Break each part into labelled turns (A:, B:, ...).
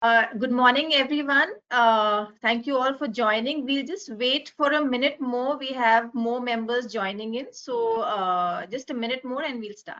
A: Good morning, everyone. Thank you all for joining. We'll just wait for a minute more. We have more members joining in. So just a minute more and we'll start.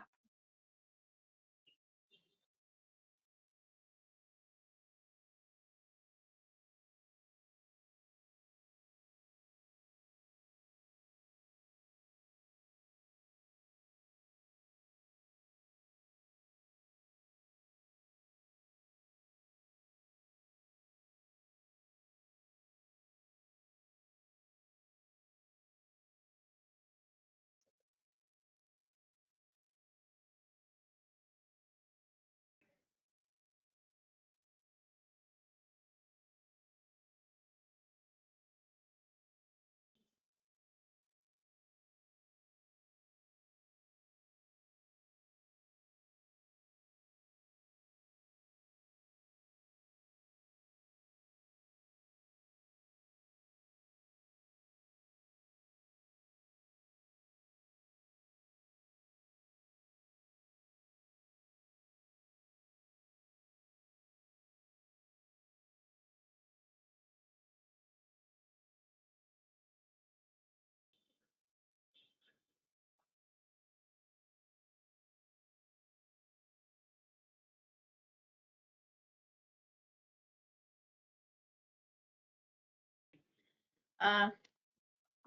A: Uh,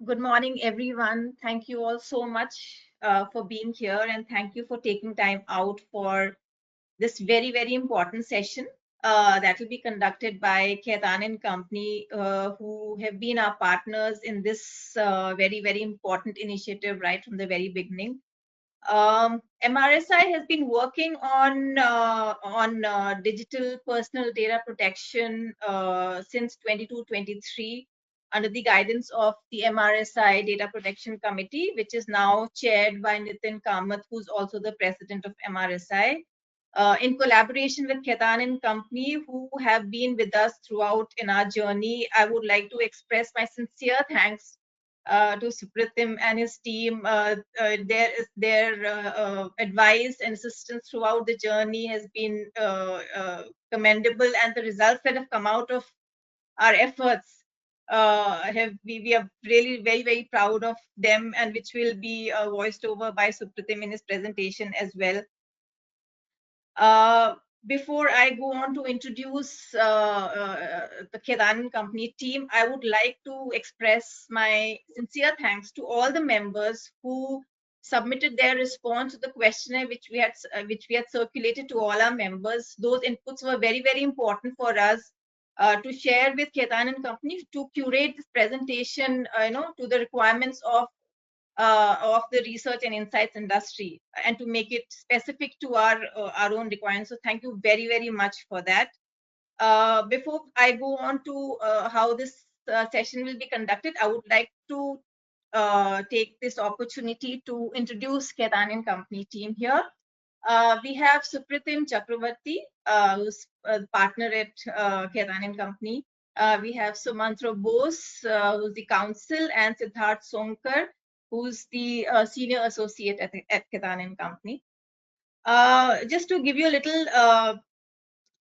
A: Good morning, everyone. Thank you all so much for being here, and thank you for taking time out for this very, very important session that will be conducted by Khaitan and Company, who have been our partners in this very, very important initiative right from the very beginning. MRSI has been working on digital personal data protection since 22-23 under the guidance of the MRSI Data Protection Committee, which is now chaired by Nitin Kamath, who's also the president of MRSI. In collaboration with Khaitan and Company, who have been with us throughout in our journey, I would like to express my sincere thanks to Supratim and his team. Their advice and assistance throughout the journey has been commendable, and the results that have come out of our efforts we are really very, very proud of them, and which will be voiced over by Supratim in his presentation as well. Uh, Before I go on to introduce the Khaitan Company team, I would like to express my sincere thanks to all the members who submitted their response to the questionnaire which we had circulated to all our members. Those inputs were very, very important for us to share with Khaitan and Company to curate this presentation, to the requirements of the research and insights industry, and to make it specific to our own requirements. So thank you very, very much for that. Before I go on to how this session will be conducted, I would like to take this opportunity to introduce Khaitan and Company team here. We have Supratim Chakravarti, who's a partner at Khaitan and Company. We have Sumantra Bose, who's the counsel, and Siddharth Sonkar, who's the senior associate at Khaitan and Company. Just to give you a little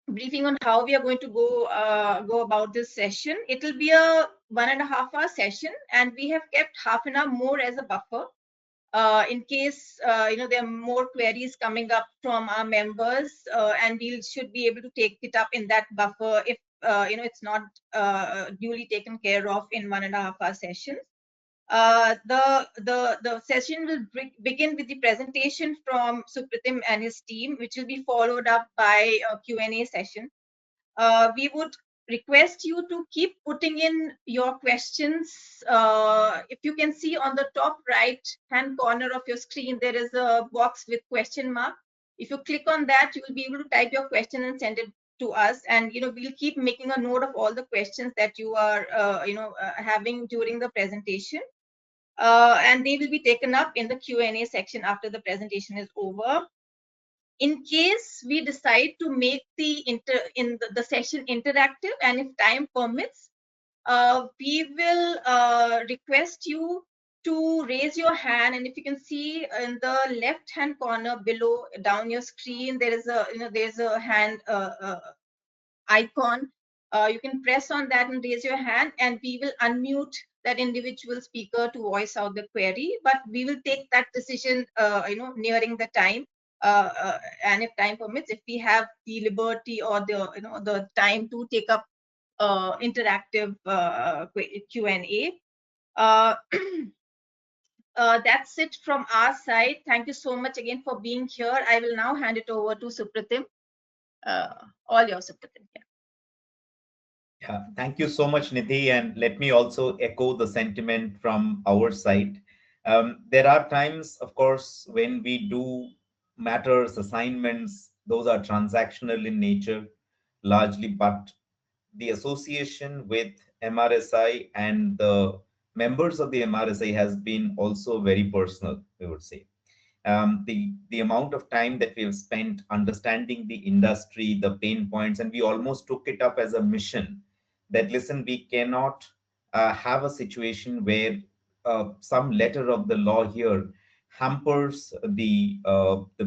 A: briefing on how we are going to go about this session, it will be a 1.5 hour session, and we have kept half an hour more as a buffer in case there are more queries coming up from our members, and we should be able to take it up in that buffer if it's not duly taken care of in 1.5 hour sessions. The session will begin with the presentation from Supratim and his team, which will be followed up by a Q&A session. We would request you to keep putting in your questions. If you can see on the top right hand corner of your screen, there is a box with question mark. If you click on that, you will be able to type your question and send it to us, and we'll keep making a note of all the questions that you are having during the presentation, and they will be taken up in the Q&A section after the presentation is over. In case we decide to make the session interactive, and if time permits, we will request you to raise your hand. And if you can see in the left hand corner below down your screen, there is a there's a hand icon. You can press on that and raise your hand, and we will unmute that individual speaker to voice out the query. But we will take that decision, nearing the time, and if time permits, if we have the liberty or the time to take up interactive Q&A. That's it from our side. Thank you so much again for being here. I will now hand it over to Supratim. All yours, Supratim. Yeah.
B: Yeah, thank you so much, Nidhi. And let me also echo the sentiment from our side. There are times, of course, when we do matters, assignments, those are transactional in nature, largely, but the association with MRSI and the members of the MRSI has been also very personal, we would say. The amount of time that we have spent understanding the industry, the pain points, and we almost took it up as a mission that listen, we cannot have a situation where some letter of the law here hampers the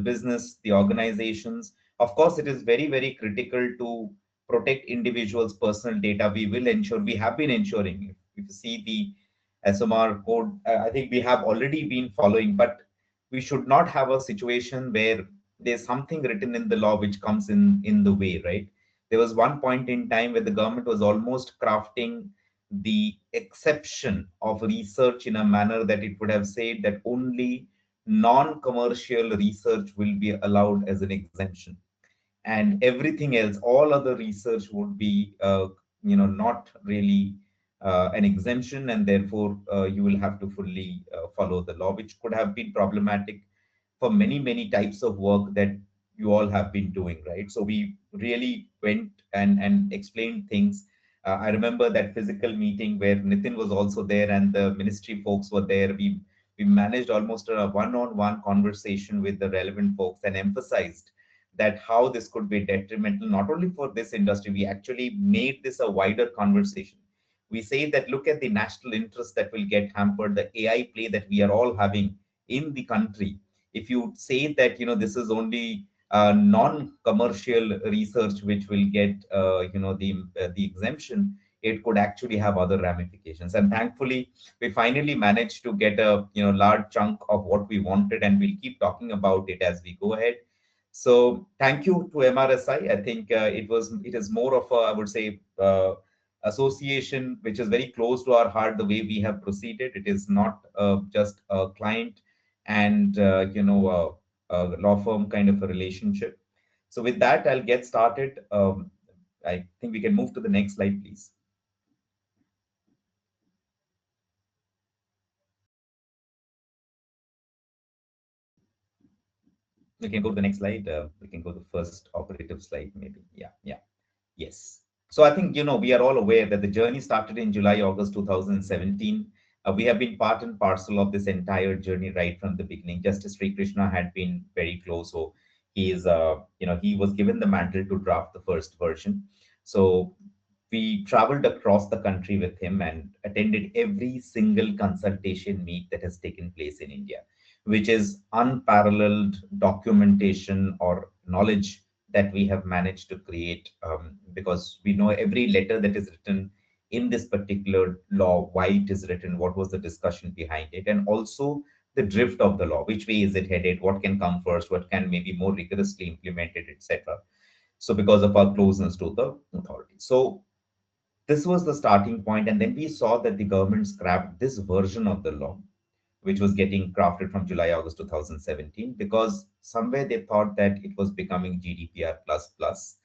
B: business, the organizations. Of course, it is very very critical to protect individuals' personal data. We will ensure, we have been ensuring. If you see the SMR code, I think we have already been following, but we should not have a situation where there's something written in the law which comes in the way, right? There was one point in time where the government was almost crafting the exception of research in a manner that it would have said that only non-commercial research will be allowed as an exemption, and everything else, all other research would be not really an exemption, and therefore you will have to fully follow the law, which could have been problematic for many many types of work that you all have been doing, right? So we really went and explained things. I remember that physical meeting where Nitin was also there and the ministry folks were there. We managed almost a one-on-one conversation with the relevant folks and emphasized that how this could be detrimental not only for this industry. We actually made this a wider conversation. We say that look at the national interest that will get hampered, the AI play that we are all having in the country. If you say that this is only non-commercial research which will get the exemption, it could actually have other ramifications. And thankfully, we finally managed to get a large chunk of what we wanted, and we'll keep talking about it as we go ahead. So thank you to MRSI. I think it is more of a, I would say, association which is very close to our heart. The way we have proceeded, it is not just a client and a law firm kind of a relationship. So with that, I'll get started. I think we can move to the next slide, please. We can go to the next slide. We can go to the first operative slide, maybe. Yeah, yeah. Yes. So I think, we are all aware that the journey started in July, August 2017. We have been part and parcel of this entire journey right from the beginning. Justice Sri Krishna had been very close. So he was given the mantle to draft the first version. So we traveled across the country with him and attended every single consultation meet that has taken place in India, which is unparalleled documentation or knowledge that we have managed to create, because we know every letter that is written in this particular law, why it is written, what was the discussion behind it, and also the drift of the law, which way is it headed, what can come first, what can maybe more rigorously implemented, etc. So because of our closeness to the authority. So this was the starting point, and then we saw that the government scrapped this version of the law which was getting crafted from July, August 2017, because somewhere they thought that it was becoming GDPR plus plus.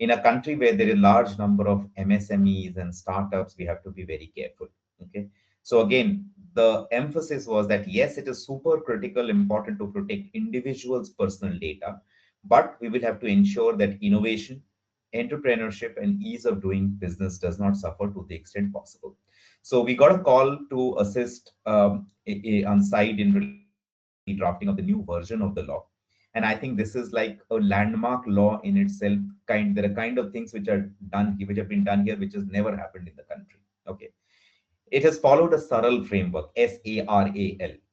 B: In a country where there is a large number of MSMEs and startups, we have to be very careful. Okay. So again, the emphasis was that yes, it is super critical, important to protect individuals' personal data, but we will have to ensure that innovation, entrepreneurship, and ease of doing business does not suffer to the extent possible. So we got a call to assist on site in relation to the drafting of the new version of the law. And I think this is like a landmark law in itself. There are kind of things which are done, which have been done here, which has never happened in the country. Okay. It has followed a SARAL framework, SARAL.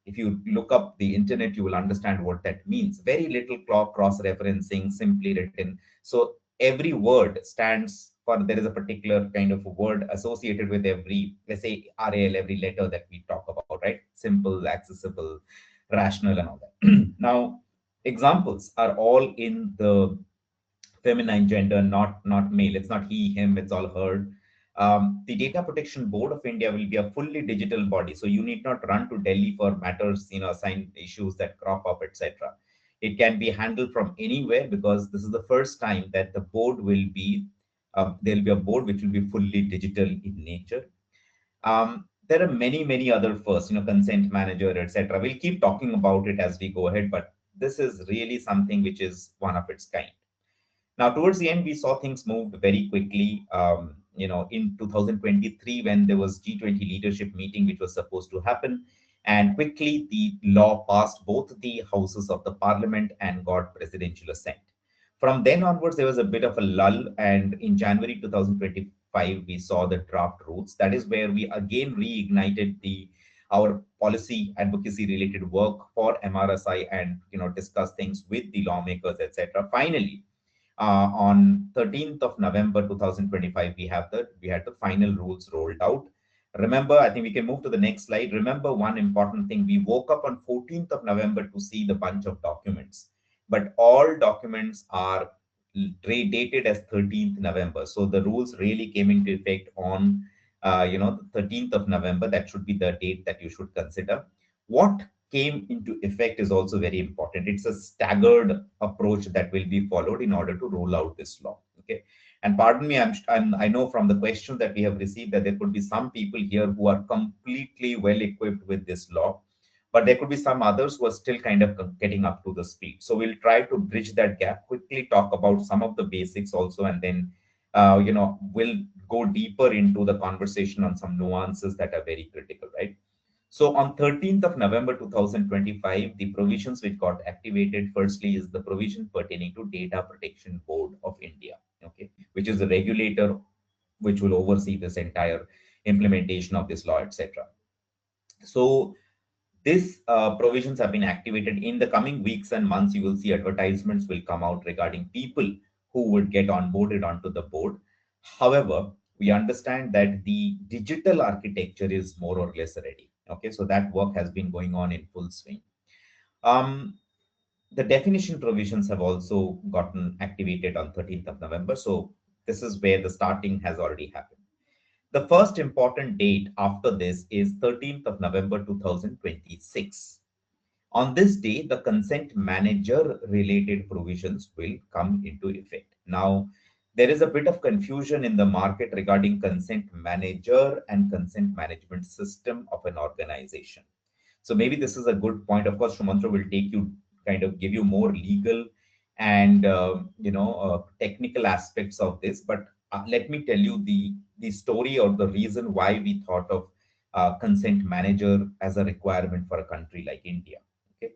B: If you look up the internet, you will understand what that means. Very little cross referencing, simply written. So every word stands for there is a particular kind of word associated with every, let's say RAL, every letter that we talk about, right? Simple, accessible, rational, and all that. Now, examples are all in the feminine gender, not male. It's not he, him. It's all her. The Data Protection Board of India will be a fully digital body, so you need not run to Delhi for matters, assigned issues that crop up, etc. It can be handled from anywhere because this is the first time that the board will be there will be a board which will be fully digital in nature. There are many other firsts, consent manager, etc. We'll keep talking about it as we go ahead, but this is really something which is one of its kind. Now, towards the end, we saw things moved very quickly. In 2023, when there was G20 leadership meeting, which was supposed to happen, and quickly the law passed both the houses of the parliament and got presidential assent. From then onwards, there was a bit of a lull, and in January 2025, we saw the draft rules. That is where we again reignited the our policy advocacy related work for MRSI and discuss things with the lawmakers, etc. Finally, on 13th of November 2025, we had the final rules rolled out. Remember, I think we can move to the next slide. Remember one important thing: we woke up on 14th of November to see the bunch of documents, but all documents are dated as 13th November. So the rules really came into effect on the 13th of November. That should be the date that you should consider. What came into effect is also very important. It's a staggered approach that will be followed in order to roll out this law. Okay. And pardon me, I know from the questions that we have received that there could be some people here who are completely well equipped with this law, but there could be some others who are still kind of getting up to the speed. So we'll try to bridge that gap, quickly talk about some of the basics also, and then we'll go deeper into the conversation on some nuances that are very critical, right? So on 13th of November 2025, the provisions which got activated firstly is the provision pertaining to Data Protection Board of India, okay, which is the regulator which will oversee this entire implementation of this law, etc. So these provisions have been activated. In the coming weeks and months. You will see advertisements will come out regarding people who would get onboarded onto the board. However, we understand that the digital architecture is more or less ready. Okay, so that work has been going on in full swing. Um, the definition provisions have also gotten activated on 13th of November. So this is where the starting has already happened. The first important date after this is 13th of November 2026. On this day, the consent manager related provisions will come into effect. Now, there is a bit of confusion in the market regarding consent manager and consent management system of an organization. So maybe this is a good point. Of course, Shumantra will take you, kind of give you more legal and technical aspects of this. But let me tell you the story or the reason why we thought of consent manager as a requirement for a country like India. Okay,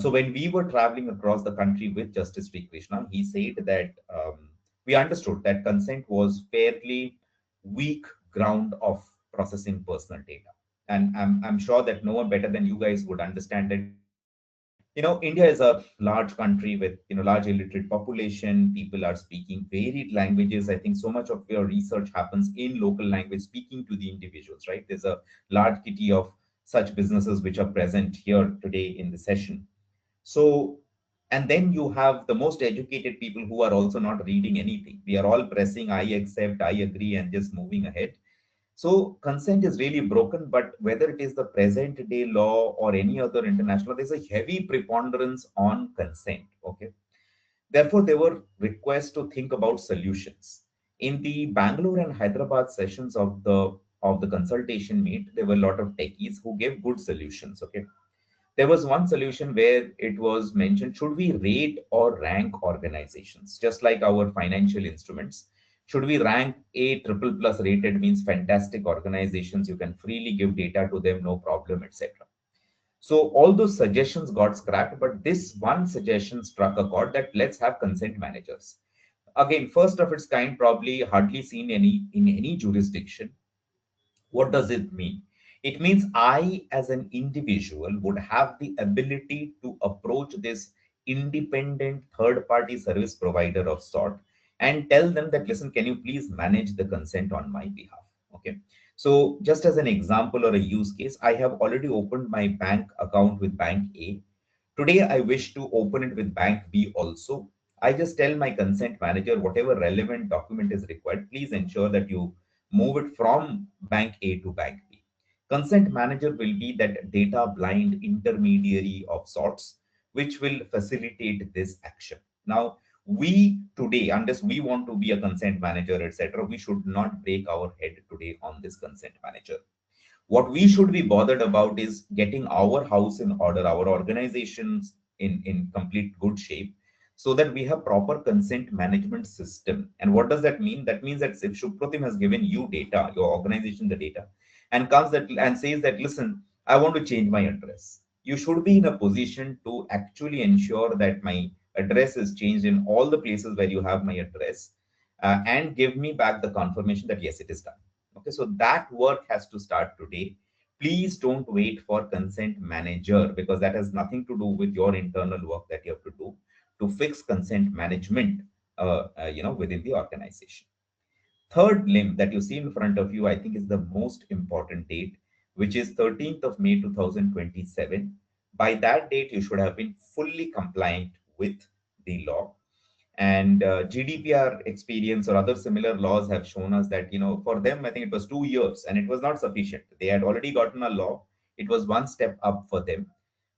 B: so when we were traveling across the country with Justice Sri Krishna, he said that we understood that consent was fairly weak ground of processing personal data. And I'm sure that no one better than you guys would understand that India is a large country with large illiterate population. People are speaking varied languages. I think so much of your research happens in local language, speaking to the individuals, right? There's a large kitty of such businesses which are present here today in the session. So, and then you have the most educated people who are also not reading anything. We are all pressing I accept, I agree, and just moving ahead. So consent is really broken, but whether it is the present day law or any other international, there's a heavy preponderance on consent. Okay. Therefore, there were requests to think about solutions. In the Bangalore and Hyderabad sessions of the consultation meet, there were a lot of techies who gave good solutions. Okay. There was one solution where it was mentioned: should we rate or rank organizations, just like our financial instruments? Should we rank A triple plus rated means fantastic organizations, you can freely give data to them, no problem, etc. So all those suggestions got scrapped, but this one suggestion struck a chord, that let's have consent managers. Again, first of its kind, probably hardly seen in any jurisdiction. What does it mean? It means I, as an individual, would have the ability to approach this independent third party service provider of sort and tell them that, listen, can you please manage the consent on my behalf? Okay. So just as an example or a use case, I have already opened my bank account with bank A. Today, I wish to open it with bank B also. I just tell my consent manager whatever relevant document is required, please ensure that you move it from bank A to bank B. Consent manager will be that data blind intermediary of sorts, which will facilitate this action. Now, we today, unless we want to be a consent manager, etc., we should not break our head today on this consent manager. What we should be bothered about is getting our house in order, our organizations in complete good shape, so that we have proper consent management system. And what does that mean? That means that if Shupratim has given you data, your organization the data, and comes that and says that, listen, I want to change my address, you should be in a position to actually ensure that my address is changed in all the places where you have my address, and give me back the confirmation that yes, it is done. Okay, so that work has to start today. Please don't wait for consent manager, because that has nothing to do with your internal work that you have to do to fix consent management, within the organization. Third limb that you see in front of you, I think, is the most important date, which is 13th of May 2027. By that date, you should have been fully compliant with the law. And GDPR experience or other similar laws have shown us that, for them, I think it was 2 years and it was not sufficient. They had already gotten a law. It was one step up for them.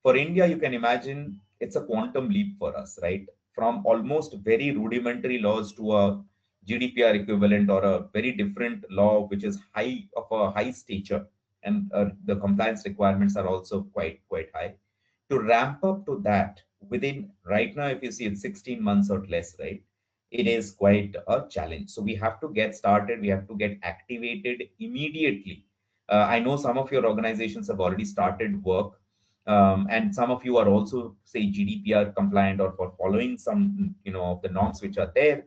B: For India, you can imagine it's a quantum leap for us, right? From almost very rudimentary laws to a GDPR equivalent or a very different law, which is high of a high stature, and the compliance requirements are also quite high. To ramp up to that within, right now, if you see it's 16 months or less, right, it is quite a challenge. So we have to get started, we have to get activated immediately. I know some of your organizations have already started work, and some of you are also, say, GDPR compliant or for following some, of the norms which are there.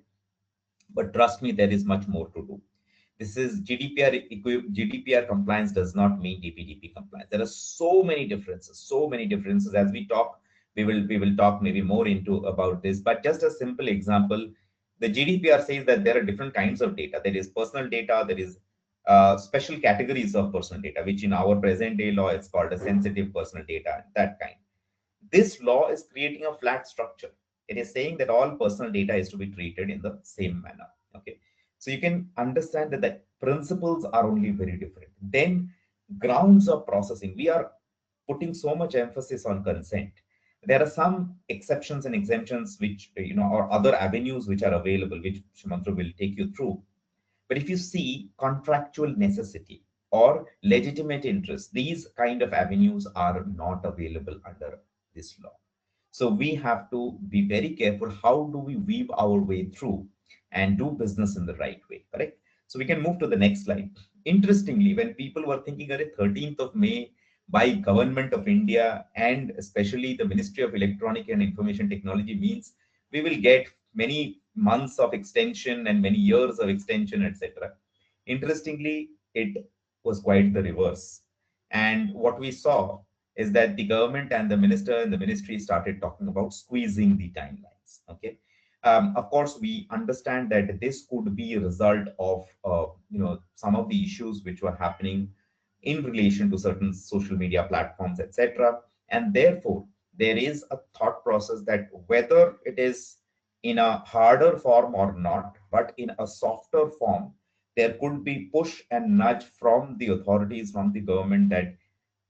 B: But trust me, there is much more to do. This is GDPR compliance does not mean DPDP compliance. There are so many differences, so many differences. As we talk, we will talk maybe more into about this. But just a simple example, the GDPR says that there are different kinds of data. There is personal data. There is special categories of personal data, which in our present day law it's called a sensitive personal data. That kind. This law is creating a flat structure. It is saying that all personal data is to be treated in the same manner. Okay. So you can understand that the principles are only very different. Then grounds of processing. We are putting so much emphasis on consent. There are some exceptions and exemptions which, or other avenues which are available, which Shimantru will take you through. But if you see contractual necessity or legitimate interest, these kind of avenues are not available under this law. So we have to be very careful. How do we weave our way through and do business in the right way? Correct. So we can move to the next slide. Interestingly, when people were thinking at 13th of May by Government of India and especially the Ministry of Electronic and Information Technology means we will get many months of extension and many years of extension, etc. Interestingly, it was quite the reverse. And what we saw is that the government and the minister and the ministry started talking about squeezing the timelines. Okay. Of course, we understand that this could be a result of some of the issues which were happening in relation to certain social media platforms, etc. And therefore, there is a thought process that whether it is in a harder form or not, but in a softer form, there could be push and nudge from the authorities, from the government, that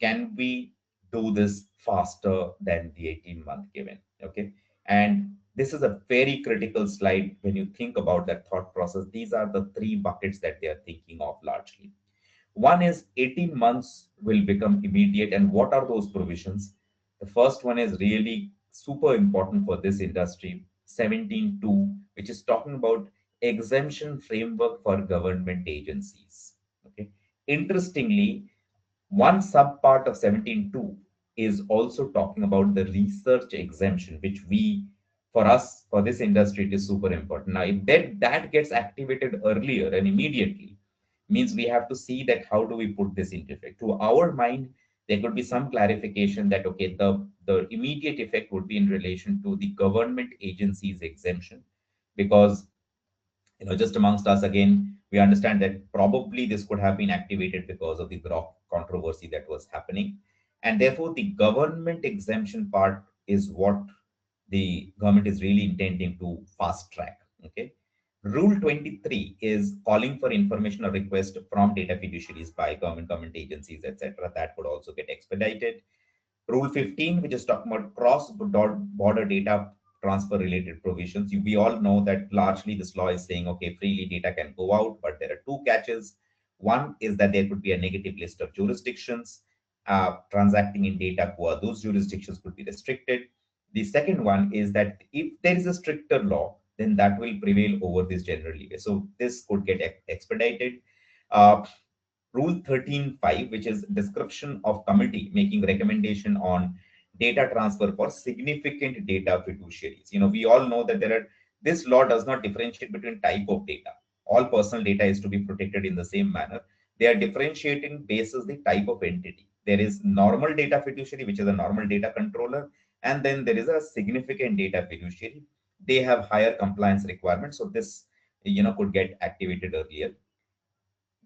B: can we do this faster than the 18-month given. Okay. And this is a very critical slide when you think about that thought process. These are the three buckets that they are thinking of largely. One is 18 months will become immediate. And what are those provisions? The first one is really super important for this industry, 17.2, which is talking about exemption framework for government agencies. Okay. Interestingly, one subpart of 17.2 is also talking about the research exemption, which for us, for this industry, it is super important. Now, if that gets activated earlier and immediately, means we have to see that how do we put this into effect. To our mind, there could be some clarification that, okay, the immediate effect would be in relation to the government agencies exemption, because Just amongst us again, we understand that probably this could have been activated because of the Grok controversy that was happening. And therefore, the government exemption part is what the government is really intending to fast track. Okay. Rule 23 is calling for information or request from data fiduciaries by government agencies, etc. That would also get expedited. Rule 15, which is talking about cross-border data transfer related provisions. We all know that largely this law is saying, okay, freely data can go out, but there are two catches. One is that there could be a negative list of jurisdictions transacting in data where those jurisdictions could be restricted. The second one is that if there is a stricter law, then that will prevail over this general leeway. So this could get expedited. Uh, Rule 13.5, which is description of committee making recommendation on data transfer for significant data fiduciaries. We all know that this law does not differentiate between type of data. All personal data is to be protected in the same manner. They are differentiating basis the type of entity. There is normal data fiduciary, which is a normal data controller, and then there is a significant data fiduciary. They have higher compliance requirements, so this could get activated earlier.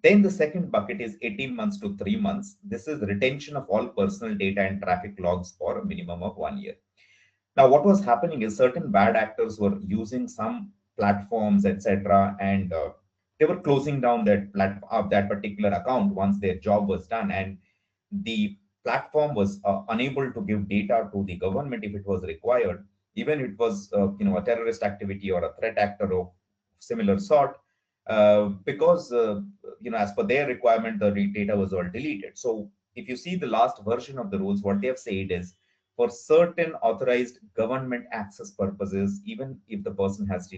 B: Then the second bucket is 18 months to 3 months. This is retention of all personal data and traffic logs for a minimum of 1 year. Now, what was happening is certain bad actors were using some platforms, etc., and they were closing down that particular account once their job was done, and the platform was unable to give data to the government if it was required, even if it was a terrorist activity or a threat actor of similar sort, because as per their requirement, the data was all deleted. So if you see the last version of the rules, what they have said is for certain authorized government access purposes, even if the person has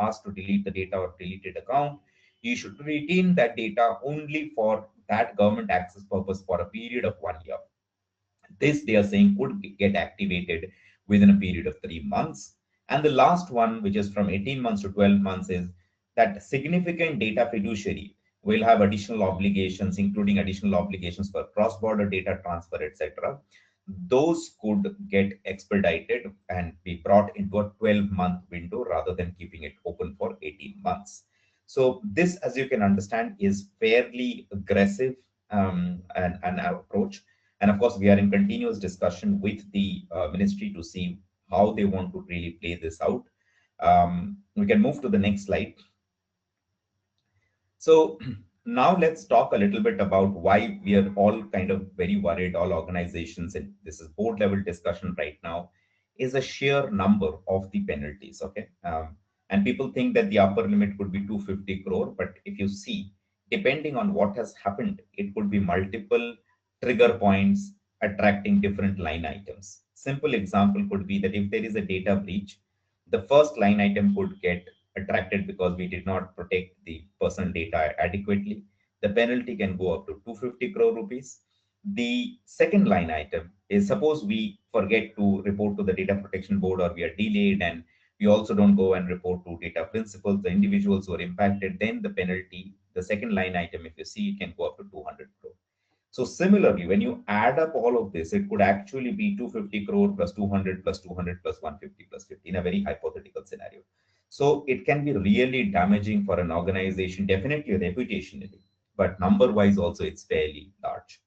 B: asked to delete the data or deleted account, you should retain that data only for that government access purpose for a period of 1 year. This they are saying could get activated within a period of 3 months. And the last one, which is from 18 months to 12 months, is that significant data fiduciary will have additional obligations, including additional obligations for cross-border data transfer, etc. Those could get expedited and be brought into a 12-month window rather than keeping it open for 18 months. So this, as you can understand, is fairly aggressive an approach. And of course, we are in continuous discussion with the ministry to see how they want to really play this out. We can move to the next slide. So now let's talk a little bit about why we are all kind of very worried, all organizations, and this is board level discussion right now, is a sheer number of the penalties. Okay. And people think that the upper limit could be 250 crore, but if you see, depending on what has happened, it could be multiple trigger points attracting different line items. Simple example could be that if there is a data breach, the first line item could get attracted because we did not protect the personal data adequately. The penalty can go up to 250 crore rupees. The second line item is suppose we forget to report to the data protection board or we are delayed and we also don't go and report to data principals, the individuals who are impacted, then the penalty, the second line item, if you see, it can go up to 200 crore. So similarly, when you add up all of this, it could actually be 250 crore plus 200 plus 200 plus 150 plus 50 in a very hypothetical scenario. So it can be really damaging for an organization, definitely reputationally, but number wise also it's fairly large.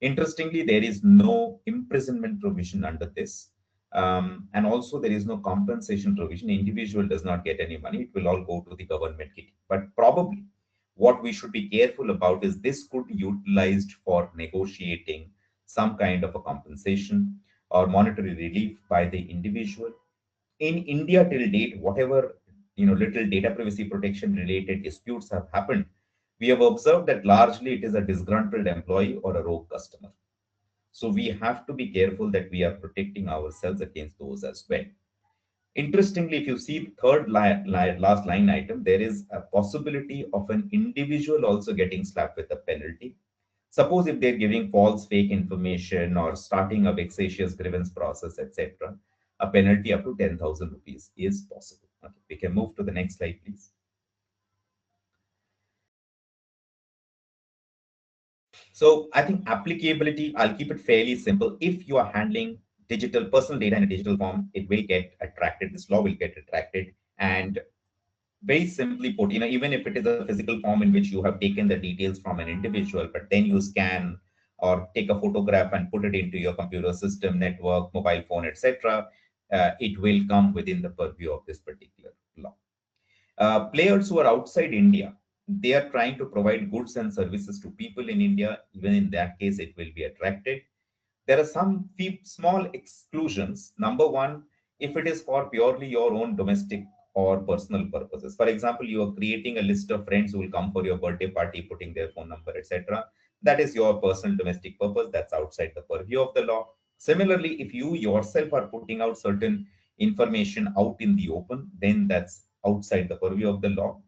B: Interestingly, there is no imprisonment provision under this. And also there is no compensation provision. Individual does not get any money. It will all go to the government kitty. But probably what we should be careful about is this could be utilized for negotiating some kind of a compensation or monetary relief by the individual. In India till date, whatever little data privacy protection related disputes have happened, we have observed that largely it is a disgruntled employee or a rogue customer. So we have to be careful that we are protecting ourselves against those as well. Interestingly, if you see the last line item, there is a possibility of an individual also getting slapped with a penalty. Suppose if they're giving false, fake information or starting a vexatious grievance process, etc., a penalty up to 10,000 rupees is possible. Okay, we can move to the next slide, please. So I think applicability, I'll keep it fairly simple. If you are handling personal data in a digital form, it will get attracted. This law will get attracted. And Very simply put, even if it is a physical form in which you have taken the details from an individual, but then you scan or take a photograph and put it into your computer system, network, mobile phone, etc., it will come within the purview of this particular law. Players who are outside India, they are trying to provide goods and services to people in India. Even in that case, it will be attracted. There are some few small exclusions. Number one, if it is for purely your own domestic or personal purposes. For example, you are creating a list of friends who will come for your birthday party, putting their phone number, etc. That is your personal domestic purpose. That's outside the purview of the law. Similarly, if you yourself are putting out certain information out in the open, then that's outside the purview of the law.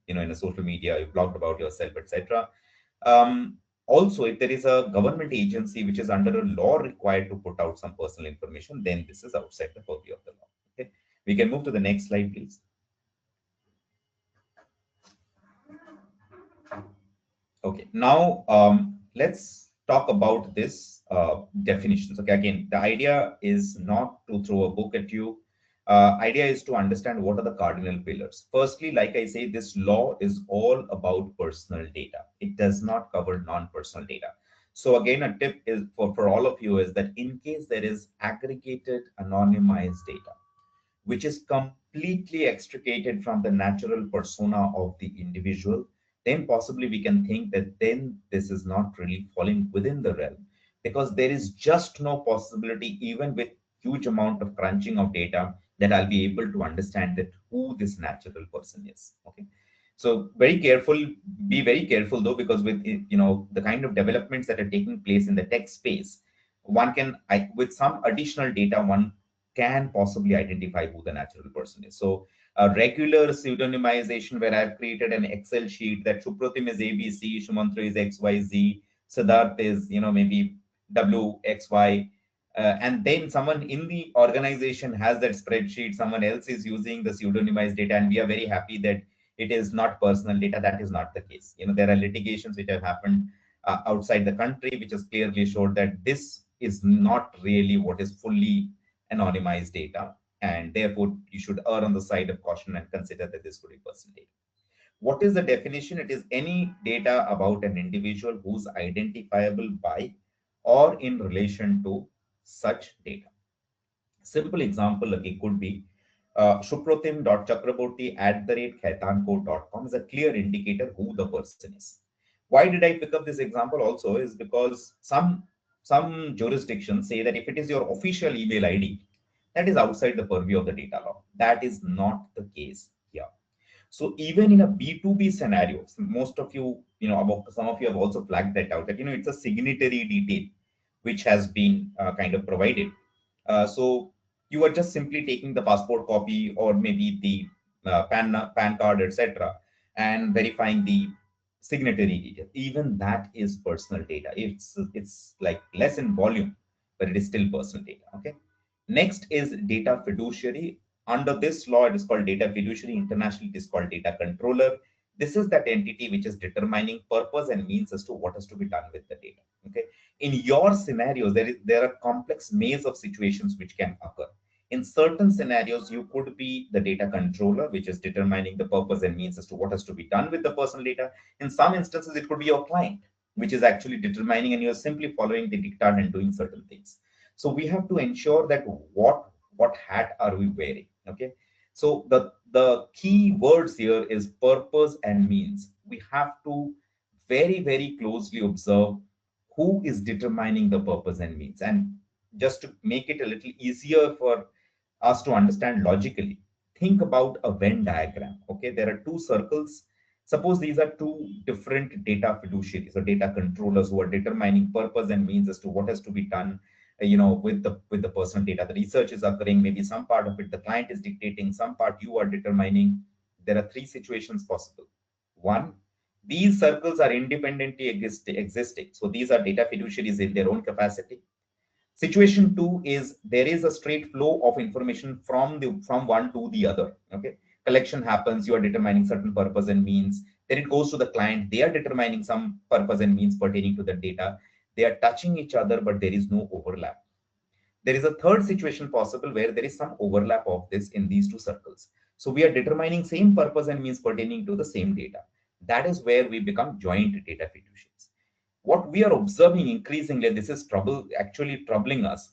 B: In a social media, you blogged about yourself, etc. Also, if there is a government agency which is under a law required to put out some personal information, then this is outside the purview of the law. Okay, we can move to the next slide, please. Okay, now let's talk about this definitions. Okay, again, the idea is not to throw a book at you. Idea is to understand what are the cardinal pillars. Firstly, like I say, this law is all about personal data. It does not cover non-personal data. So again, a tip is for all of you is that in case there is aggregated anonymized data, which is completely extricated from the natural persona of the individual, then possibly we can think that then this is not really falling within the realm, because there is just no possibility, even with huge amount of crunching of data, that I'll be able to understand that who this natural person is. Okay. So very careful, be very careful though, because with the kind of developments that are taking place in the tech space, one can, with some additional data, one can possibly identify who the natural person is. So a regular pseudonymization where I've created an Excel sheet that Supratim is ABC, Shumantra is XYZ, Siddharth is, maybe WXY. And then someone in the organization has that spreadsheet, someone else is using the pseudonymized data, and we are very happy that it is not personal data. That is not the case. There are litigations which have happened outside the country, which has clearly showed that this is not really what is fully anonymized data, and therefore you should err on the side of caution and consider that this could be personal data. What is the definition? It is any data about an individual who's identifiable by or in relation to such data. Simple example again could be Supratim.chakraborty@khaitanco.com is a clear indicator who the person is. Why did I pick up this example also is because some jurisdictions say that if it is your official email ID, that is outside the purview of the data law. That is not the case here. So even in a B2B scenario, most of you, some of you have also flagged that out, that, it's a signatory detail which has been kind of provided. So you are just simply taking the passport copy or maybe the PAN card, etc., and verifying the signatory detail. Even that is personal data. It's like less in volume, but it is still personal data. Okay. Next is data fiduciary. Under this law, it is called data fiduciary. Internationally, it is called data controller. This is that entity which is determining purpose and means as to what has to be done with the data. Okay. In your scenarios, there are complex maze of situations which can occur. In certain scenarios, you could be the data controller, which is determining the purpose and means as to what has to be done with the personal data. In some instances, it could be your client, which is actually determining, and you're simply following the dictate and doing certain things. So we have to ensure that what hat are we wearing. Okay. So the key words here is purpose and means. We have to very, very closely observe who is determining the purpose and means. And just to make it a little easier for us to understand logically, think about a Venn diagram. Okay, there are two circles. Suppose these are two different data fiduciaries or data controllers who are determining purpose and means as to what has to be done, with the personal data. The research is occurring, maybe some part of it the client is dictating, some part you are determining. There are three situations possible. One, these circles are independently existing. So these are data fiduciaries in their own capacity. Situation two is there is a straight flow of information from one to the other. Okay. Collection happens, you are determining certain purpose and means. Then it goes to the client, they are determining some purpose and means pertaining to the data. They are touching each other, but there is no overlap. There is a third situation possible where there is some overlap of this in these two circles. So we are determining same purpose and means pertaining to the same data. That is where we become joint data fiduciaries. What we are observing increasingly, this is actually troubling us.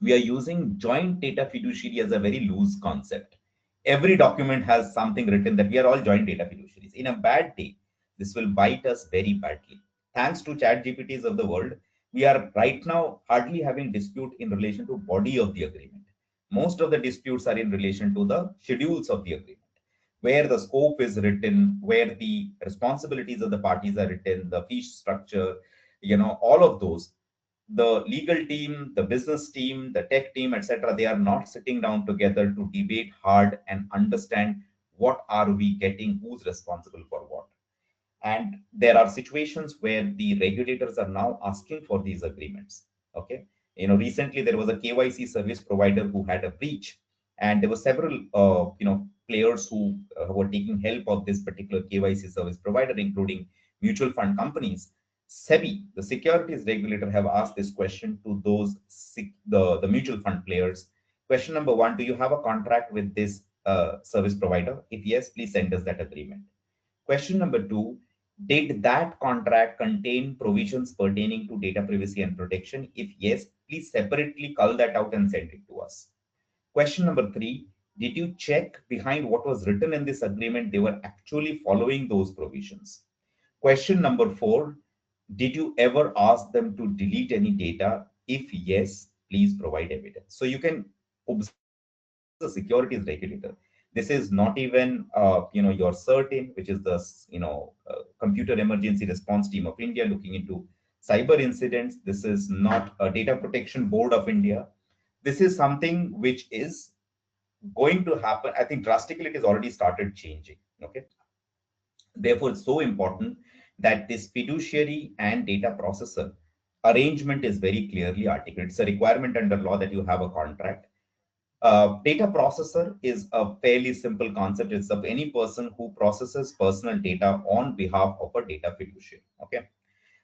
B: We are using joint data fiduciary as a very loose concept. Every document has something written that we are all joint data fiduciaries. In a bad day, this will bite us very badly. Thanks to chat GPTs of the world, we are right now hardly having dispute in relation to body of the agreement. Most of the disputes are in relation to the schedules of the agreement, where the scope is written, where the responsibilities of the parties are written, the fee structure, all of those. The legal team, the business team, the tech team, etc., they are not sitting down together to debate hard and understand what are we getting, who's responsible for what. And there are situations where the regulators are now asking for these agreements. Okay, recently there was a KYC service provider who had a breach, and there were several players who were taking help of this particular KYC service provider, including mutual fund companies. SEBI, the securities regulator, have asked this question to the mutual fund players. Question number one: do you have a contract with this service provider? If yes, please send us that agreement. Question number two: did that contract contain provisions pertaining to data privacy and protection? If yes, please separately cull that out and send it to us. Question number three: did you check behind what was written in this agreement? They were actually following those provisions. Question number four: did you ever ask them to delete any data? If yes, please provide evidence. So you can observe this is a securities regulator. This is not even your CERTIN, which is the Computer Emergency Response Team of India looking into cyber incidents. This is not a Data Protection Board of India. This is something which is going to happen. I think drastically it has already started changing. Okay. Therefore, it's so important that this fiduciary and data processor arrangement is very clearly articulated. It's a requirement under law that you have a contract. Data processor is a fairly simple concept. It's of any person who processes personal data on behalf of a data fiduciary. Okay.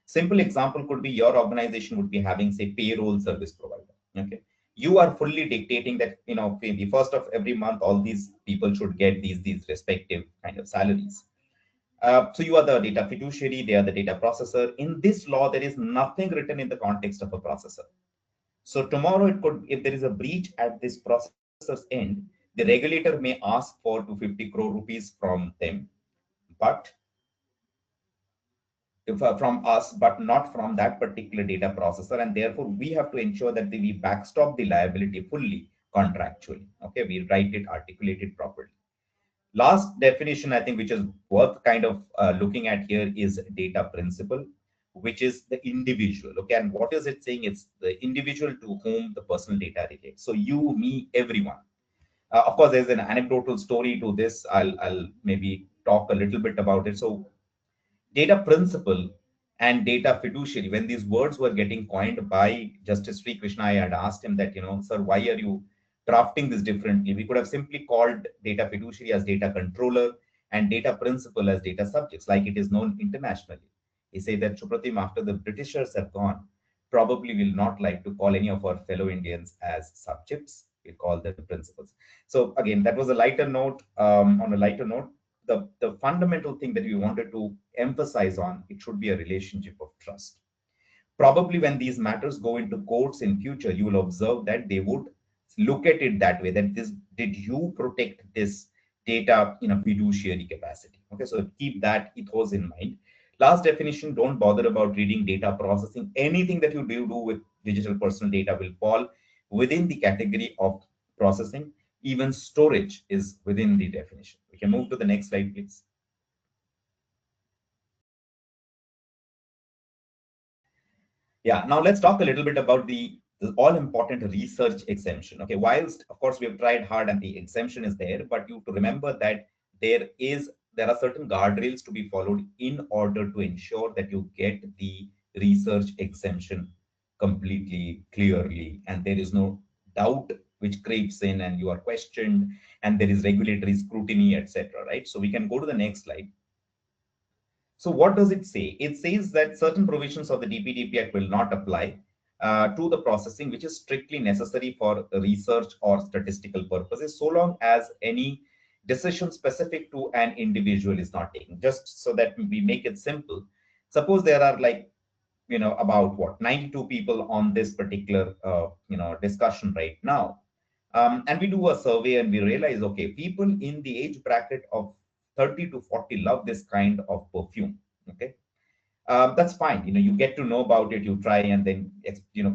B: Simple example could be your organization would be having, say, payroll service provider. Okay. You are fully dictating that, the first of every month, all these people should get these respective kind of salaries. So you are the data fiduciary, they are the data processor. In this law, there is nothing written in the context of a processor. So tomorrow, it could, if there is a breach at this processor's end, the regulator may ask for 250 crore rupees from them, but from us, but not from that particular data processor. And therefore, we have to ensure that we backstop the liability fully contractually. Okay, we write it, articulate it properly. Last definition, I think, which is worth kind of looking at here is data principle, which is the individual. Okay, and what is it saying? It's the individual to whom the personal data relates. So you, me, everyone. Of course, there's an anecdotal story to this. I'll maybe talk a little bit about it. So data principle and data fiduciary, when these words were getting coined by Justice Sri Krishna, I had asked him that, sir, why are you drafting this differently? We could have simply called data fiduciary as data controller and data principle as data subjects, like it is known internationally. He said that, Supratim, after the Britishers have gone, probably will not like to call any of our fellow Indians as subjects. We call them principles. So again, that was a lighter note. On a lighter note, the fundamental thing that we wanted to emphasize on, it should be a relationship of trust. Probably when these matters go into courts in future, you will observe that they would look at it that way, that this, did you protect this data in a fiduciary capacity? Okay, so keep that ethos in mind. Last definition: don't bother about reading data processing. Anything that you do with digital personal data will fall within the category of processing. Even storage is within the definition. We can move to the next slide, please. Yeah, now let's talk a little bit about the all important research exemption. Okay, whilst of course we have tried hard and the exemption is there, but you have to remember that there are certain guardrails to be followed in order to ensure that you get the research exemption completely clearly, and there is no doubt which creeps in and you are questioned, and there is regulatory scrutiny, etc. Right? So we can go to the next slide. So what does it say? It says that certain provisions of the DPDP Act will not apply to the processing which is strictly necessary for research or statistical purposes, so long as any decision specific to an individual is not taken. Just so that we make it simple, suppose there are like, about what, 92 people on this particular discussion right now, and we do a survey and we realize, okay, people in the age bracket of 30 to 40 love this kind of perfume. Okay, that's fine. You get to know about it, you try, and then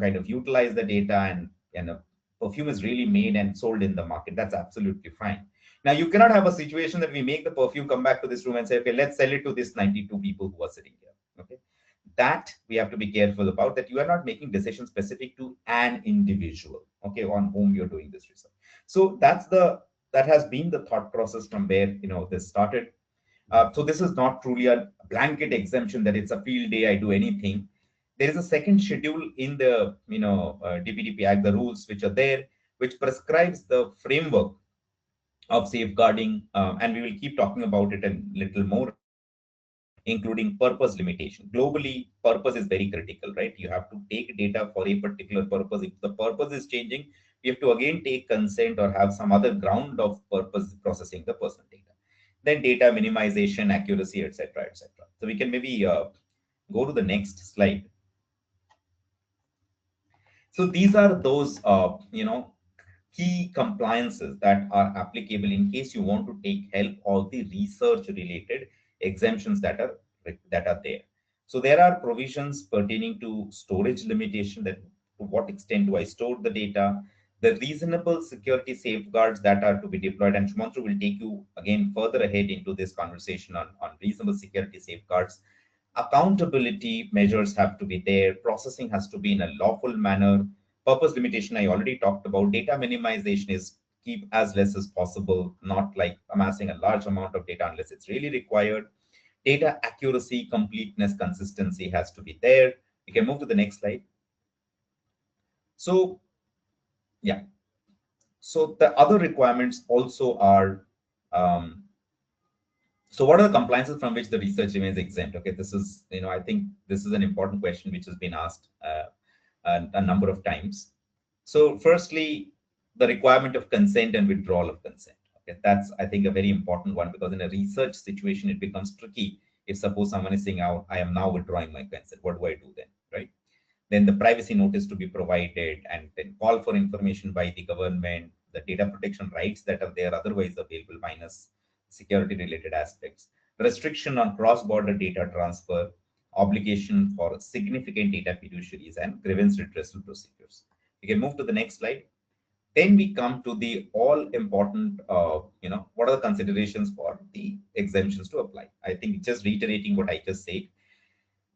B: kind of utilize the data, and perfume is really made and sold in the market. That's absolutely fine. Now you cannot have a situation that we make the perfume come back to this room and say, okay, let's sell it to this 92 people who are sitting here. Okay, that we have to be careful about, that you are not making decisions specific to an individual, okay, on whom you're doing this research. So that has been the thought process from where this started. So this is not truly a blanket exemption that it's a field day, I do anything. There is a second schedule in the DPDP Act, the rules which are there, which prescribes the framework of safeguarding, and we will keep talking about it a little more, including purpose limitation. Globally, purpose is very critical, right? You have to take data for a particular purpose. If the purpose is changing, we have to again take consent or have some other ground of purpose processing the personal data. Then data minimization, accuracy, etc., etc. So we can maybe go to the next slide. So these are those, key compliances that are applicable in case you want to take help of the research related exemptions that are there. So there are provisions pertaining to storage limitation, that to what extent do I store the data, the reasonable security safeguards that are to be deployed, and Shumantru will take you again further ahead into this conversation on reasonable security safeguards. Accountability measures have to be there, processing has to be in a lawful manner. Purpose limitation, I already talked about. Data minimization is keep as less as possible, not like amassing a large amount of data unless it's really required. Data accuracy, completeness, consistency has to be there. We can move to the next slide. So yeah, so the other requirements also are, um, so what are the compliances from which the research remains exempt? Okay, this is, I think this is an important question which has been asked a number of times. So firstly, the requirement of consent and withdrawal of consent. Okay, that's, I think, a very important one, because in a research situation, it becomes tricky. If suppose someone is saying, I am now withdrawing my consent, what do I do then, right? Then the privacy notice to be provided, and then call for information by the government, the data protection rights that are there otherwise available minus security related aspects, restriction on cross-border data transfer, obligation for significant data fiduciaries, and grievance redressal procedures. We can move to the next slide. Then we come to the all important, what are the considerations for the exemptions to apply? I think just reiterating what I just said.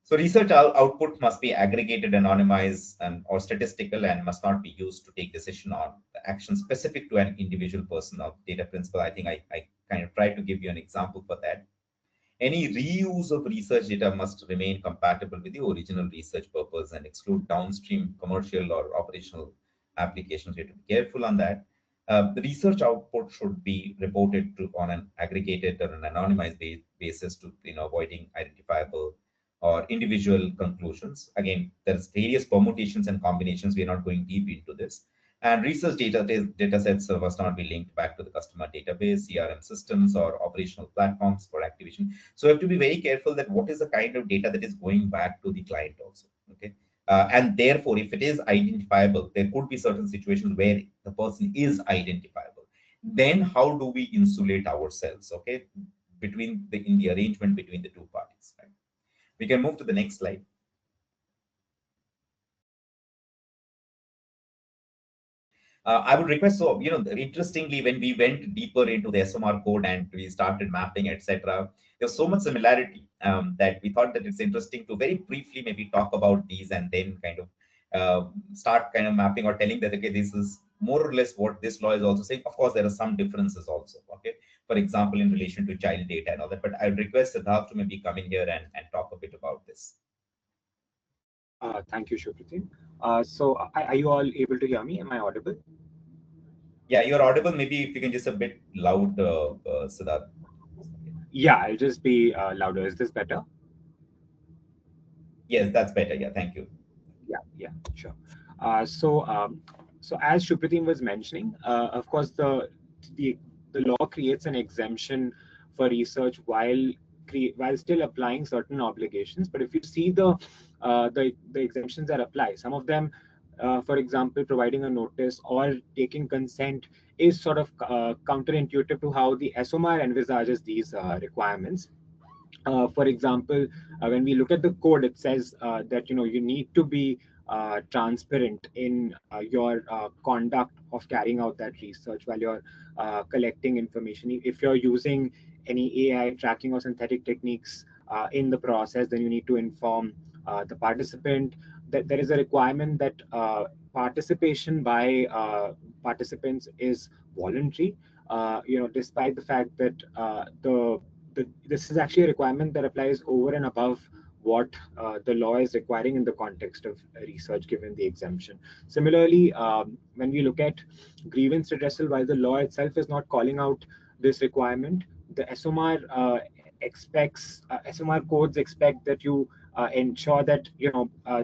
B: So research output must be aggregated, anonymized, and or statistical, and must not be used to take decision on the action specific to an individual person or data principle. I think I kind of tried to give you an example for that. Any reuse of research data must remain compatible with the original research purpose and exclude downstream commercial or operational applications. We have to be careful on that. The research output should be reported to on an aggregated or an anonymized basis to avoiding identifiable or individual conclusions. Again, there's various permutations and combinations. We're not going deep into this. And research data sets must not be linked back to the customer database, CRM systems, or operational platforms for activation. So we have to be very careful that what is the kind of data that is going back to the client also. Okay. And therefore, if it is identifiable, there could be certain situations where the person is identifiable. Then how do we insulate ourselves? Okay, in the arrangement between the two parties. Right? We can move to the next slide. I would request, so, interestingly, when we went deeper into the SMR code and we started mapping, etc., there's so much similarity that we thought that it's interesting to very briefly maybe talk about these, and then kind of start kind of mapping or telling that, okay, this is more or less what this law is also saying. Of course, there are some differences also, okay? For example, in relation to child data and all that, but I would request Siddharth to maybe come in here and talk a bit about this.
C: Thank you, Shukriti. Are you all able to hear me? Am I audible?
B: Yeah, you're audible. Maybe if you can just a bit loud, Siddharth.
C: Yeah, I'll just be louder. Is this better?
B: Yes, that's better. Yeah, thank you.
C: Yeah, sure. So as Shukriti was mentioning, of course, the the law creates an exemption for research while still applying certain obligations. But if you see the exemptions that apply, some of them, for example, providing a notice or taking consent is sort of counterintuitive to how the SOMR envisages these requirements. For example, when we look at the code, it says that you need to be transparent in your conduct of carrying out that research while you're collecting information. If you're using any AI tracking or synthetic techniques in the process, then you need to inform the participant that there is a requirement that participation by participants is voluntary. Despite the fact that this is actually a requirement that applies over and above what the law is requiring in the context of research, given the exemption. Similarly, when we look at grievance redressal, while the law itself is not calling out this requirement, the SMR codes expect that you ensure that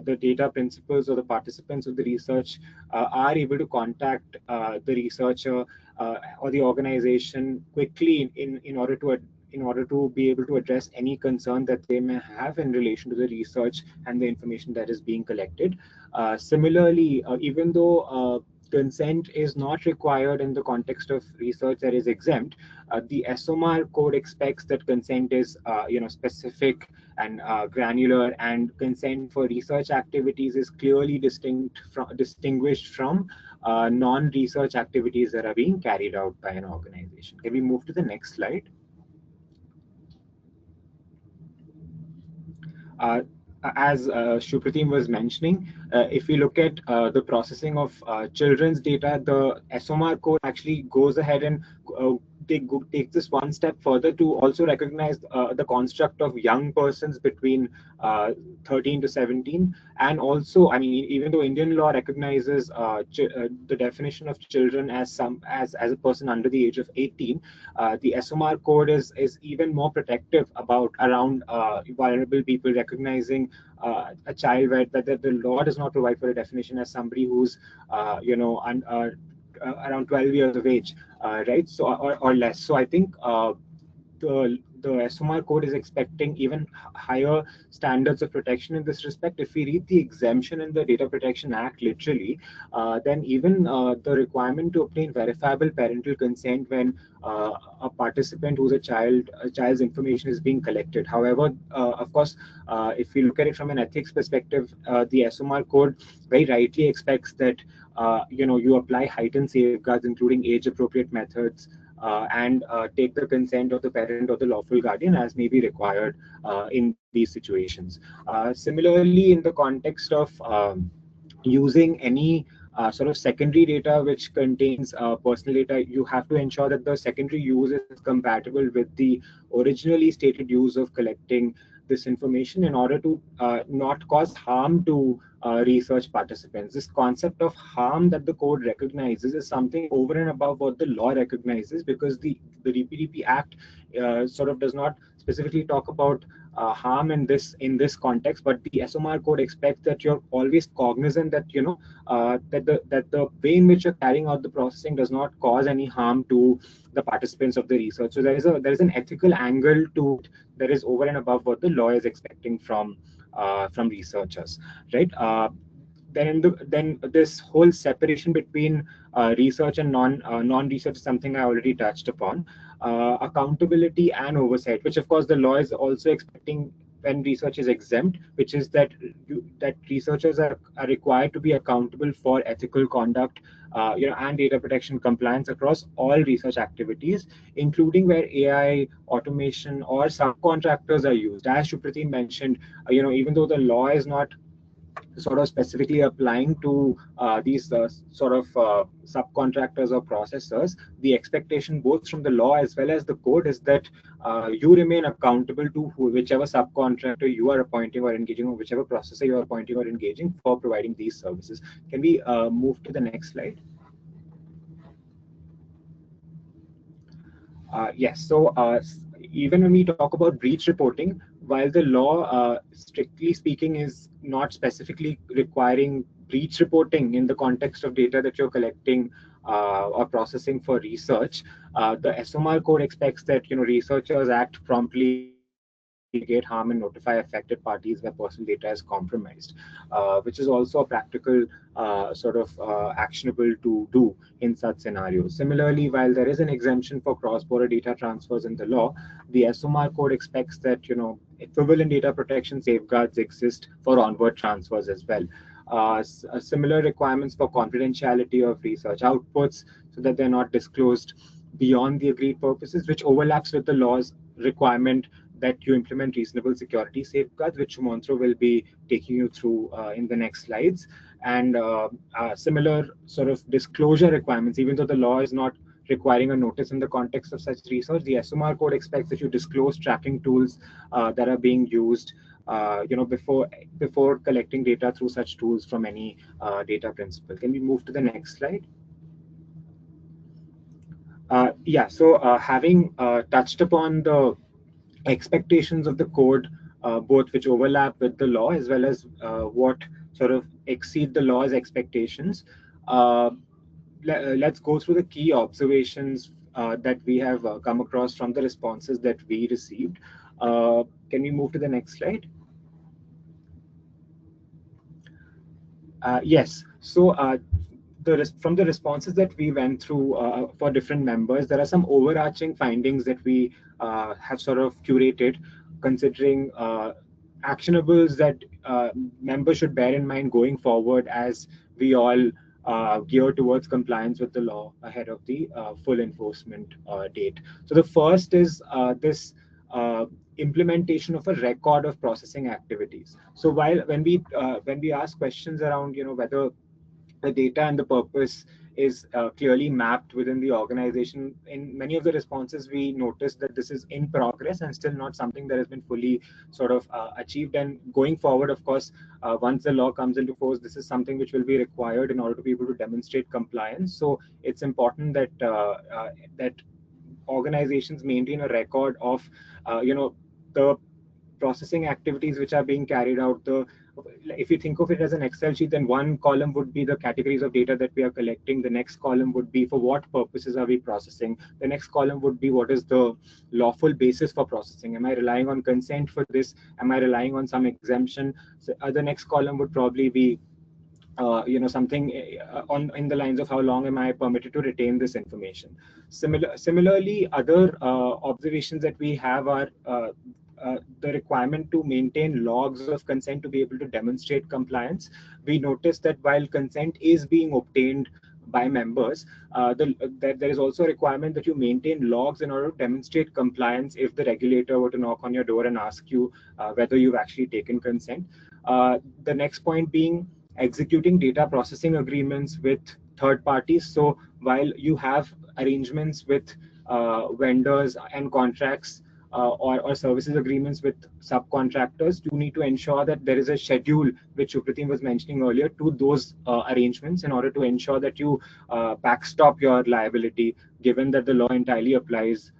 C: the data principals or the participants of the research are able to contact the researcher or the organization quickly in order to be able to address any concern that they may have in relation to the research and the information that is being collected. Similarly, even though consent is not required in the context of research that is exempt, the SOMR code expects that consent is specific and granular, and consent for research activities is clearly distinguished from non-research activities that are being carried out by an organization. Can we move to the next slide? As Shupratim was mentioning, if we look at the processing of children's data, the SOMR code actually goes ahead and take this one step further to also recognize the construct of young persons between 13 to 17. And also, I mean, even though Indian law recognizes the definition of children as a person under the age of 18, the SOMR code is even more protective around vulnerable people, recognizing a child where that the law does not provide for a definition as somebody who's around 12 years of age, right? So or less. So I think the SOMR code is expecting even higher standards of protection in this respect. If we read the exemption in the Data Protection Act literally, then even the requirement to obtain verifiable parental consent when a participant who's a child's information is being collected. However, of course, if we look at it from an ethics perspective, the SOMR code very rightly expects that you apply heightened safeguards, including age-appropriate methods, and take the consent of the parent or the lawful guardian as may be required in these situations. Similarly, in the context of using any sort of secondary data which contains personal data, you have to ensure that the secondary use is compatible with the originally stated use of collecting this information in order to not cause harm to research participants. This concept of harm that the code recognizes is something over and above what the law recognizes, because the DPDP Act sort of does not specifically talk about harm in this context, but the SOMR code expects that you're always cognizant that that the way in which you're carrying out the processing does not cause any harm to the participants of the research. So there is an ethical angle to it that is over and above what the law is expecting from researchers, right? Then this whole separation between research and non-research is something I already touched upon. Accountability and oversight, which of course the law is also expecting when research is exempt, which is that researchers are required to be accountable for ethical conduct, and data protection compliance across all research activities, including where AI, automation, or subcontractors are used. As Shupratim mentioned, even though the law is not sort of specifically applying to these sort of subcontractors or processors, the expectation both from the law as well as the code is that you remain accountable to whichever subcontractor you are appointing or engaging, or whichever processor you are appointing or engaging for providing these services. Can we move to the next slide? Yes, so even when we talk about breach reporting, while the law, strictly speaking, is not specifically requiring breach reporting in the context of data that you're collecting or processing for research, the SOMR code expects that researchers act promptly to mitigate harm and notify affected parties where personal data is compromised, which is also a practical actionable to do in such scenarios. Similarly, while there is an exemption for cross-border data transfers in the law, the SOMR code expects that equivalent data protection safeguards exist for onward transfers as well. Similar requirements for confidentiality of research outputs so that they're not disclosed beyond the agreed purposes, which overlaps with the law's requirement that you implement reasonable security safeguards, which Sumantro will be taking you through in the next slides. And similar sort of disclosure requirements, even though the law is not requiring a notice in the context of such research, the SMR code expects that you disclose tracking tools that are being used before collecting data through such tools from any data principal. Can we move to the next slide? Having touched upon the expectations of the code, both which overlap with the law as well as what sort of exceed the law's expectations, let's go through the key observations that we have come across from the responses that we received. Can we move to the next slide? Yes. So from the responses that we went through for different members, there are some overarching findings that we have sort of curated, considering actionables that members should bear in mind going forward as we all gear towards compliance with the law ahead of the full enforcement date. So the first is this implementation of a record of processing activities. So when we ask questions around whether the data and the purpose is clearly mapped within the organization, in many of the responses we noticed that this is in progress and still not something that has been fully sort of achieved. And going forward, of course, once the law comes into force, this is something which will be required in order to be able to demonstrate compliance. So it's important that that organizations maintain a record of the processing activities which are being carried out. If you think of it as an Excel sheet, then one column would be the categories of data that we are collecting. The next column would be for what purposes are we processing. The next column would be what is the lawful basis for processing. Am I relying on consent for this? Am I relying on some exemption? So, the next column would probably be something in the lines of how long am I permitted to retain this information. Similarly, other observations that we have are the requirement to maintain logs of consent to be able to demonstrate compliance. We noticed that while consent is being obtained by members, there is also a requirement that you maintain logs in order to demonstrate compliance if the regulator were to knock on your door and ask you whether you've actually taken consent. The next point being executing data processing agreements with third parties. So while you have arrangements with vendors and contracts or services agreements with subcontractors, you need to ensure that there is a schedule, which Supratim was mentioning earlier, to those arrangements in order to ensure that you backstop your liability, given that the law entirely applies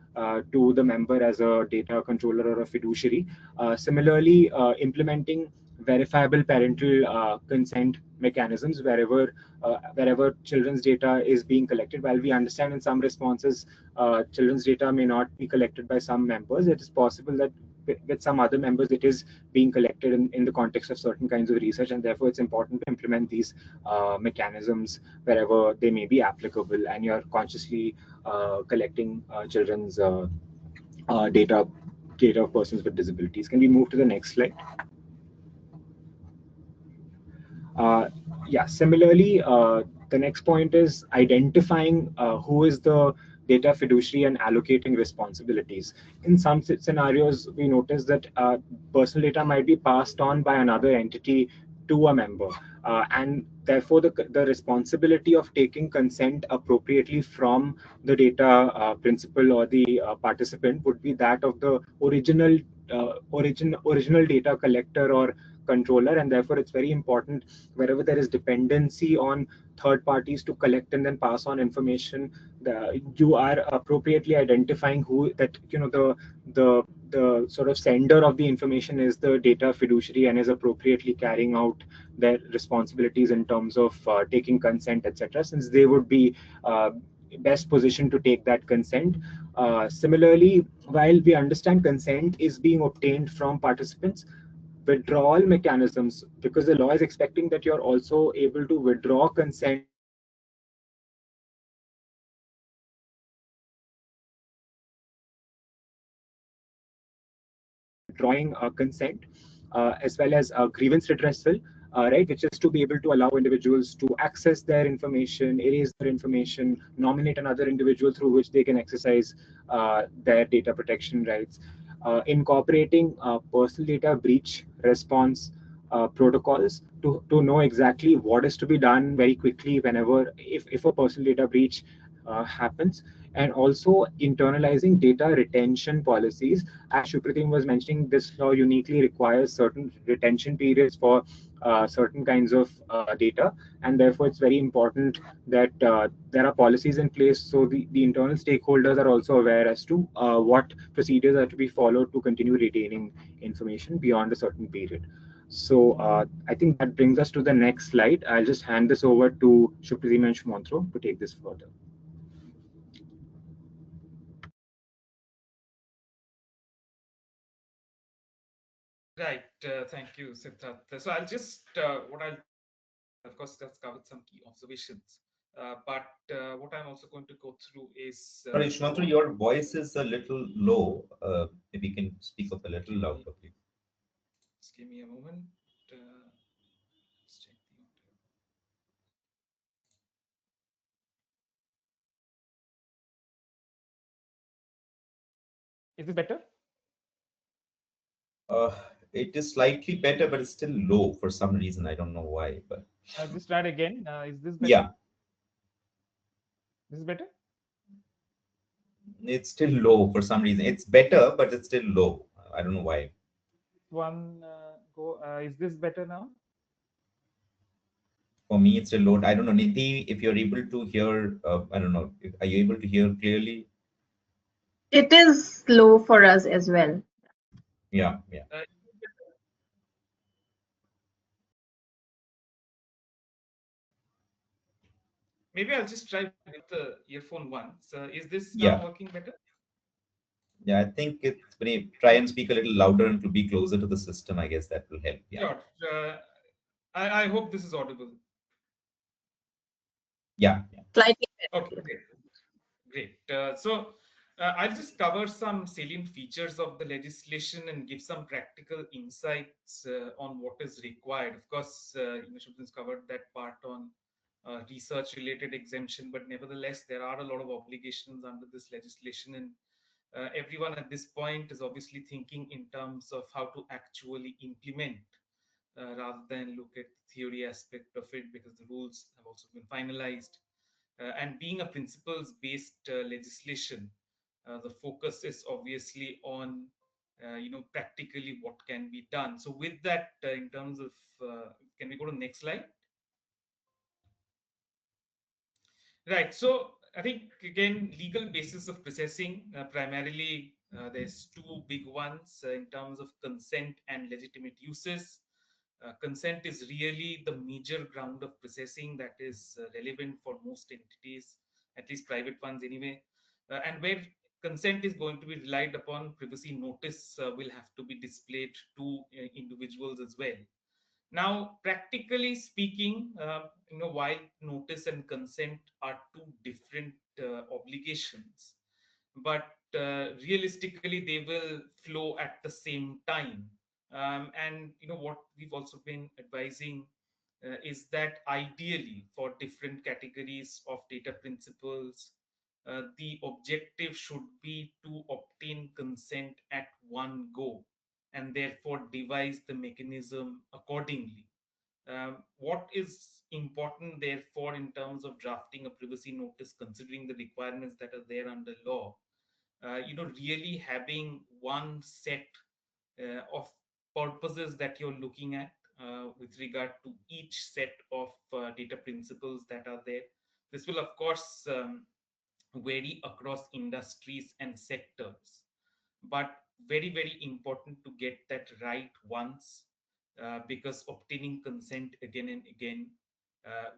C: to the member as a data controller or a fiduciary. Similarly, implementing verifiable parental consent mechanisms wherever children's data is being collected. While we understand in some responses children's data may not be collected by some members, it is possible that with some other members it is being collected in the context of certain kinds of research, and therefore it's important to implement these mechanisms wherever they may be applicable and you're consciously collecting children's data of persons with disabilities. Can we move to the next slide? Similarly, the next point is identifying who is the data fiduciary and allocating responsibilities. In some scenarios, we notice that personal data might be passed on by another entity to a member, and therefore the responsibility of taking consent appropriately from the data principal or the participant would be that of the original data collector or controller, and therefore it's very important wherever there is dependency on third parties to collect and then pass on information, you are appropriately identifying who that the the sort of sender of the information is the data fiduciary and is appropriately carrying out their responsibilities in terms of taking consent, etc., since they would be uh, best positioned to take that consent. Similarly, while we understand consent is being obtained from participants, withdrawal mechanisms, because the law is expecting that you're also able to withdraw consent withdrawing consent, as well as grievance redressal, right, which is to be able to allow individuals to access their information, erase their information, nominate another individual through which they can exercise their data protection rights, incorporating personal data breach response protocols to know exactly what is to be done very quickly whenever if a personal data breach happens, and also internalizing data retention policies. As Shupratim was mentioning, this law uniquely requires certain retention periods for certain kinds of data, and therefore it's very important that there are policies in place so the internal stakeholders are also aware as to what procedures are to be followed to continue retaining information beyond a certain period. So I think that brings us to the next slide. I'll just hand this over to Shupratim and Shumantro to take this further.
D: Right. Thank you, Siddharth. So I'll just, what I'll do is, of course, that's covered some key observations. But what I'm also going to go through is
B: Sorry,
D: what,
B: Shmantru, your voice is a little low. If you can speak up a little
D: just
B: louder, please.
D: give me a moment. Uh, let's check the audio. Is this better?
B: Uh, it is slightly better, but it's still low for some reason. I don't know why, but
D: I'll just try it again. Is this better?
B: yeah,
D: This is better?
B: it's still low for some reason. It's better, but it's still low. I don't know why.
D: One go. Is this better now?
B: For me, it's still low. I don't know, Niti, if you're able to hear, I don't know, are you able to hear clearly?
A: It is low for us as well.
B: Yeah, yeah.
D: Maybe I'll just try with the earphone once. Is this now
B: Yeah,
D: working better?
B: yeah. I think it's when you try and speak a little louder and to be closer to the system, I guess that will help. Yeah,
D: Sure. I hope this is audible.
B: yeah, yeah.
A: Slightly
D: Okay,
A: better.
D: great. Great. I'll just cover some salient features of the legislation and give some practical insights on what is required. Of course, Shubham's covered that part on research-related exemption, but nevertheless, there are a lot of obligations under this legislation, and everyone at this point is obviously thinking in terms of how to actually implement rather than look at the theory aspect of it, because the rules have also been finalized. And being a principles based legislation, the focus is obviously on practically what can be done. So with that, in terms of can we go to the next slide? Right. So I think again, legal basis of processing, primarily there's two big ones in terms of consent and legitimate uses. Consent is really the major ground of processing that is relevant for most entities, at least private ones anyway. And where consent is going to be relied upon, privacy notice will have to be displayed to individuals as well. Now, practically speaking, while notice and consent are two different obligations, but realistically they will flow at the same time. And what we've also been advising is that ideally for different categories of data principles, the objective should be to obtain consent at one go and therefore devise the mechanism accordingly. What is important, therefore, in terms of drafting a privacy notice, considering the requirements that are there under law, really having one set of purposes that you're looking at with regard to each set of data principles that are there. This will, of course, vary across industries and sectors. But very, very important to get that right once, because obtaining consent again and again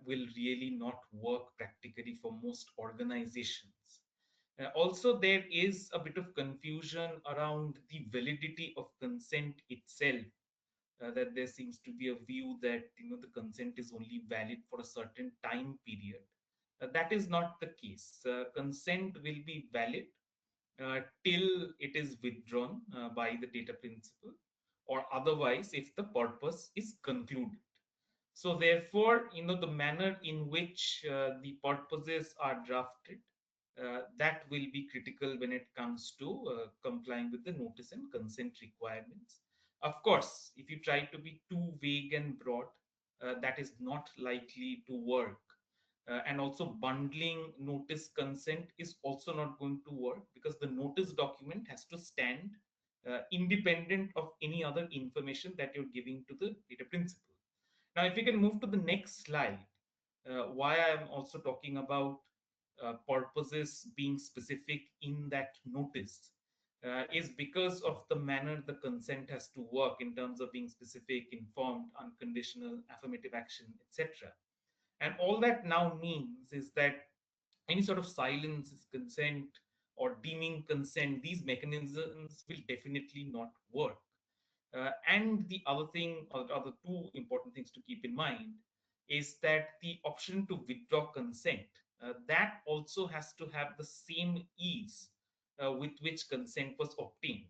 D: will really not work practically for most organizations. Also, there is a bit of confusion around the validity of consent itself. That there seems to be a view that the consent is only valid for a certain time period. That is not the case. Consent will be valid till it is withdrawn by the data principal, or otherwise if the purpose is concluded. So therefore, the manner in which the purposes are drafted, that will be critical when it comes to complying with the notice and consent requirements. Of course, if you try to be too vague and broad, that is not likely to work. And also bundling notice consent is also not going to work, because the notice document has to stand independent of any other information that you're giving to the data principal. Now, if we can move to the next slide, why I'm also talking about purposes being specific in that notice is because of the manner the consent has to work in terms of being specific, informed, unconditional, affirmative action, etc. And all that now means is that any sort of silence is consent, or deeming consent, these mechanisms will definitely not work. And the other thing, or the other two important things to keep in mind, is that the option to withdraw consent, that also has to have the same ease with which consent was obtained.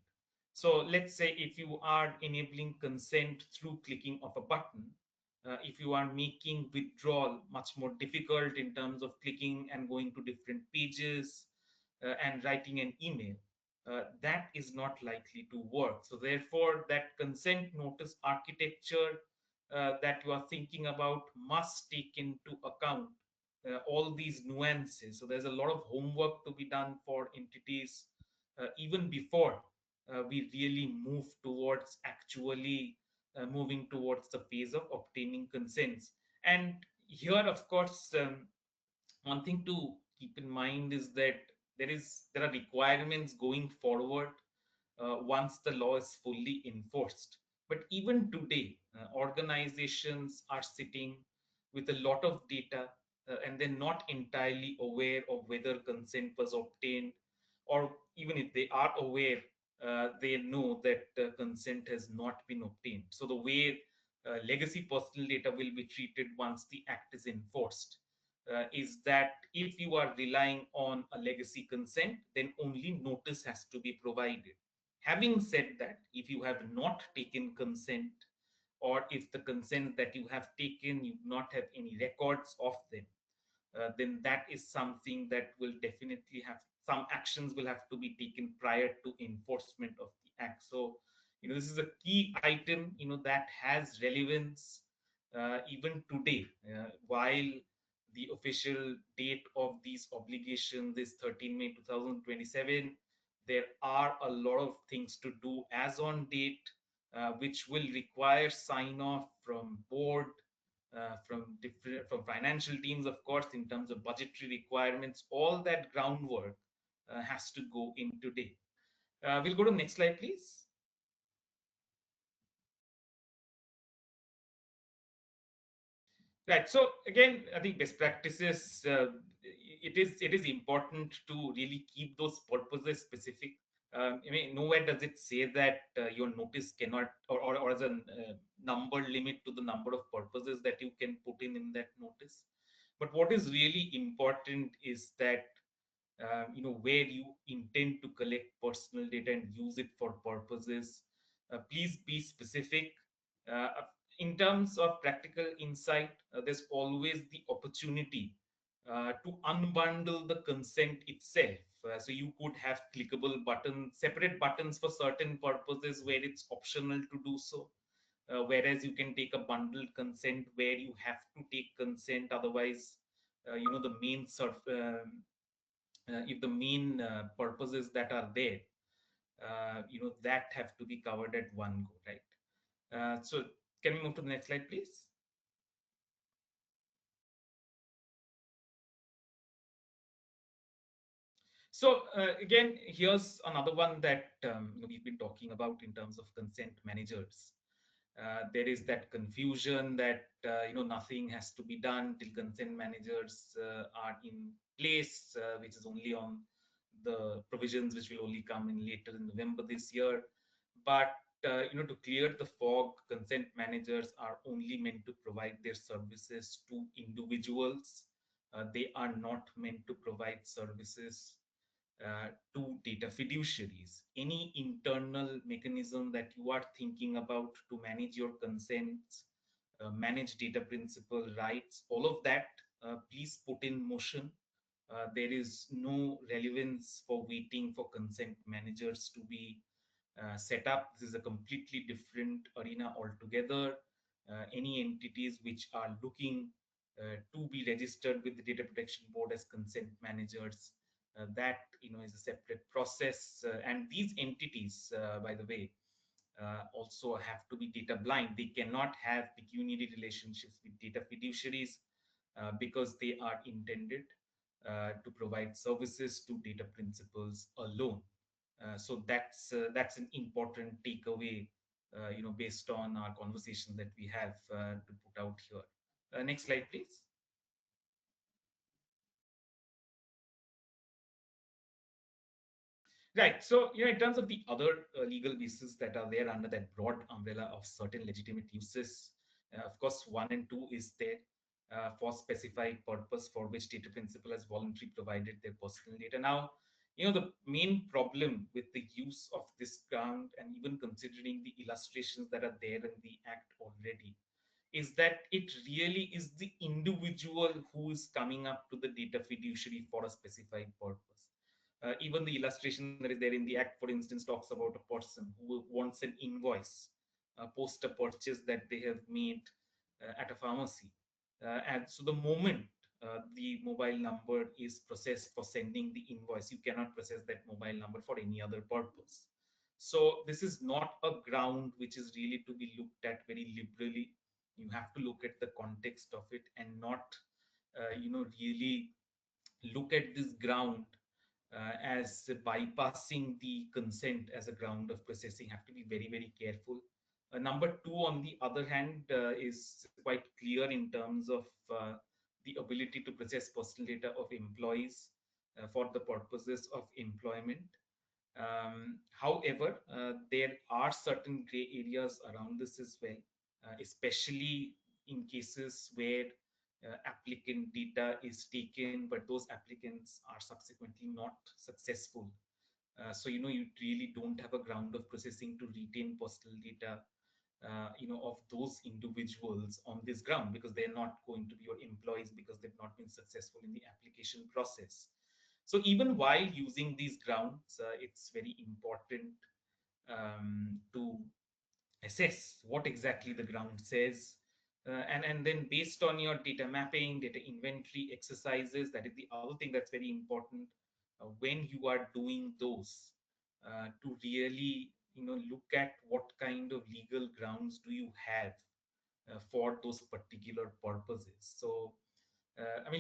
D: So let's say if you are enabling consent through clicking of a button, if you are making withdrawal much more difficult in terms of clicking and going to different pages and writing an email, that is not likely to work. So therefore, that consent notice architecture that you are thinking about must take into account all these nuances. So there's a lot of homework to be done for entities even before we really move towards actually moving towards the phase of obtaining consents. And here, of course, one thing to keep in mind is that there are requirements going forward once the law is fully enforced. But even today, organizations are sitting with a lot of data, and they're not entirely aware of whether consent was obtained, or even if they are aware, they know that consent has not been obtained. So the way legacy personal data will be treated once the act is enforced is that if you are relying on a legacy consent, then only notice has to be provided. Having said that, if you have not taken consent, or if the consent that you have taken, you do not have any records of them, then that is something that will definitely have some actions will have to be taken prior to enforcement of the act. So, this is a key item, that has relevance even today, while the official date of these obligations is 13 May 2027. There are a lot of things to do as on date, which will require sign off from board, from financial teams, of course, in terms of budgetary requirements. All that groundwork has to go in today. We'll go to the next slide, please. Right. So again, I think best practices. It is important to really keep those purposes specific. I mean, nowhere does it say that your notice cannot, or as a number limit to the number of purposes that you can put in that notice. But what is really important is that where you intend to collect personal data and use it for purposes, please be specific. Uh, in terms of practical insight, there's always the opportunity to unbundle the consent itself. So you could have clickable buttons, separate buttons for certain purposes where it's optional to do so. Whereas you can take a bundled consent where you have to take consent, otherwise, the main if the main purposes that are there, that have to be covered at one go, right? So can we move to the next slide, please? So again, here's another one that we've been talking about in terms of consent managers. There is that confusion that nothing has to be done till consent managers are in place, which is only on the provisions which will only come in later in November this year. But to clear the fog, consent managers are only meant to provide their services to individuals. They are not meant to provide services to data fiduciaries. Any internal mechanism that you are thinking about to manage your consents, manage data principal rights, all of that, please put in motion. There is no relevance for waiting for consent managers to be set up. This is a completely different arena altogether. Any entities which are looking to be registered with the Data Protection Board as consent managers, that is a separate process. And these entities, by the way, also have to be data blind. They cannot have pecuniary relationships with data fiduciaries because they are intended to provide services to data principals alone. So that's an important takeaway, based on our conversation that we have to put out here. Next slide, please. Right. So, in terms of the other legal bases that are there under that broad umbrella of certain legitimate uses, of course, one and two is there for specified purpose for which data principal has voluntarily provided their personal data. Now, the main problem with the use of this ground, and even considering the illustrations that are there in the Act already, is that it really is the individual who is coming up to the data fiduciary for a specified purpose. Even the illustration that is there in the Act, for instance, talks about a person who wants an invoice post a purchase that they have made at a pharmacy. And so the moment the mobile number is processed for sending the invoice, you cannot process that mobile number for any other purpose. So this is not a ground which is really to be looked at very liberally. You have to look at the context of it and not, really look at this ground as bypassing the consent as a ground of processing. Have to be very, very careful. Number two, on the other hand, is quite clear in terms of the ability to process personal data of employees for the purposes of employment. However, there are certain gray areas around this as well, especially in cases where applicant data is taken, but those applicants are subsequently not successful. So, you really don't have a ground of processing to retain personal data, of those individuals on this ground, because they're not going to be your employees because they've not been successful in the application process. So even while using these grounds, it's very important to assess what exactly the ground says. And then based on your data mapping, data inventory exercises, that is the other thing that's very important when you are doing those, to really look at what kind of legal grounds do you have for those particular purposes. So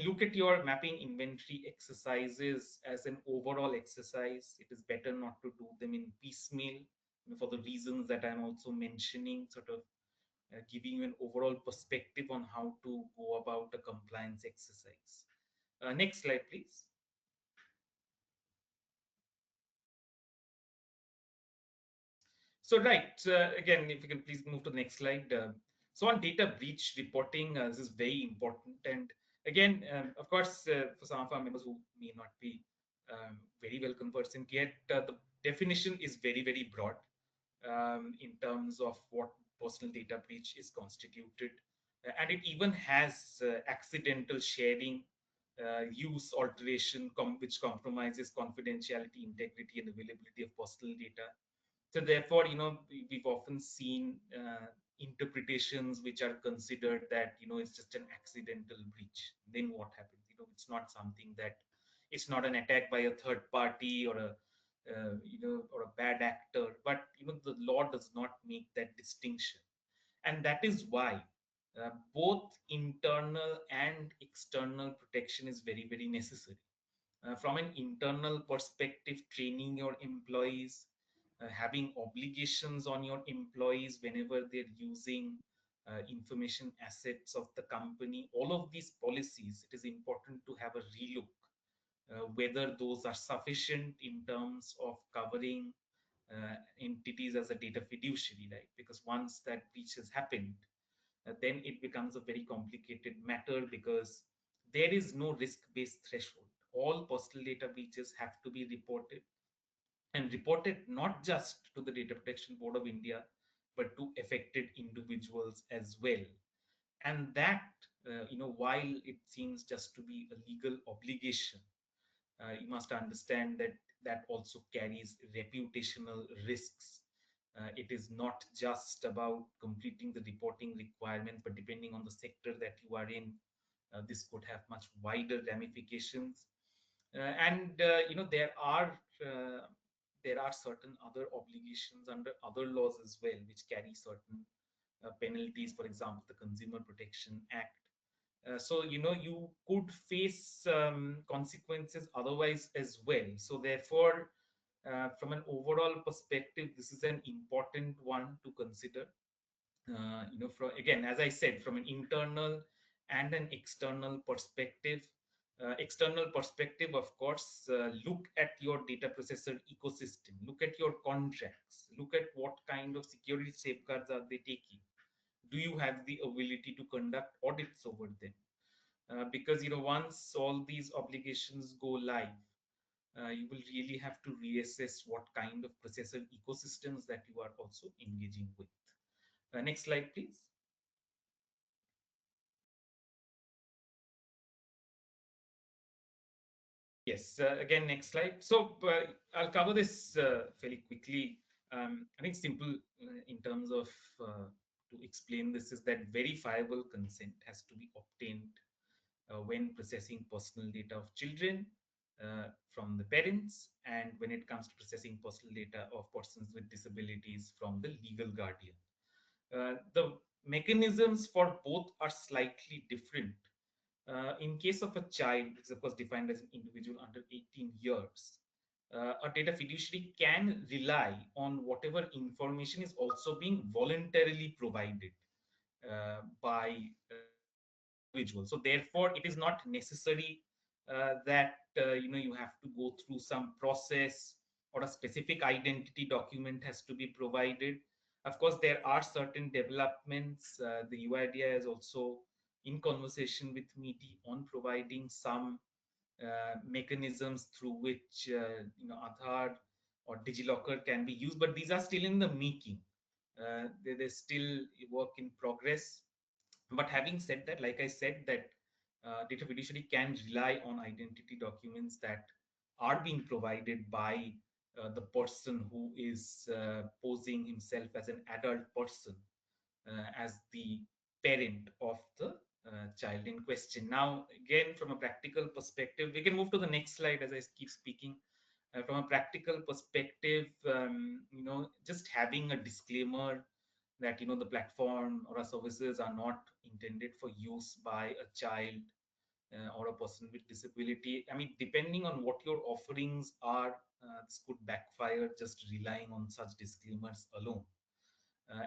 D: look at your mapping inventory exercises as an overall exercise. It is better not to do them in piecemeal, for the reasons that I'm also mentioning, sort of giving you an overall perspective on how to go about a compliance exercise. Next slide, please. So, right, again, if you can please move to the next slide. So on data breach reporting, this is very important. And again, of course, for some of our members who may not be very well conversant yet, the definition is very, very broad in terms of what personal data breach is constituted. And it even has accidental sharing, use, alteration, which compromises confidentiality, integrity, and availability of personal data. So therefore, we've often seen interpretations which are considered that, it's just an accidental breach. Then what happens? It's not something that, it's not an attack by a third party or or a bad actor, but, the law does not make that distinction. And that is why both internal and external protection is very, very necessary. From an internal perspective, training your employees, having obligations on your employees whenever they're using information assets of the company, all of these policies, it is important to have a relook whether those are sufficient in terms of covering entities as a data fiduciary, right? Because once that breach has happened, then it becomes a very complicated matter because there is no risk-based threshold. All personal data breaches have to be reported, and reported not just to the Data Protection Board of India, but to affected individuals as well. And that, while it seems just to be a legal obligation, you must understand that that also carries reputational risks. It is not just about completing the reporting requirement, but depending on the sector that you are in, this could have much wider ramifications. And there are certain other obligations under other laws as well, which carry certain penalties. For example, the Consumer Protection Act. So you could face consequences otherwise as well. So therefore, from an overall perspective, this is an important one to consider. From, again, as I said, from an internal and an external perspective. External perspective, of course, look at your data processor ecosystem, look at your contracts, look at what kind of security safeguards are they taking. Do you have the ability to conduct audits over them? Because once all these obligations go live, you will really have to reassess what kind of processor ecosystems that you are also engaging with. Next slide, please. Yes, again, next slide. So I'll cover this fairly quickly. I think simple in terms of to explain this is that verifiable consent has to be obtained when processing personal data of children from the parents, and when it comes to processing personal data of persons with disabilities from the legal guardian. The mechanisms for both are slightly different. In case of a child, which is of course defined as an individual under 18 years, a data fiduciary can rely on whatever information is also being voluntarily provided by the individual. So therefore, it is not necessary that you have to go through some process or a specific identity document has to be provided. Of course, there are certain developments. The UIDAI is also in conversation with MIDI on providing some mechanisms through which Aadhaar or DigiLocker can be used, but these are still in the making. There's still work in progress. But having said that, like I said, that data fiduciary can rely on identity documents that are being provided by the person who is posing himself as an adult person, as the parent of the child in question. Now, again, from a practical perspective, we can move to the next slide as I keep speaking. From a practical perspective, just having a disclaimer that the platform or our services are not intended for use by a child or a person with disability. I mean, depending on what your offerings are, this could backfire just relying on such disclaimers alone.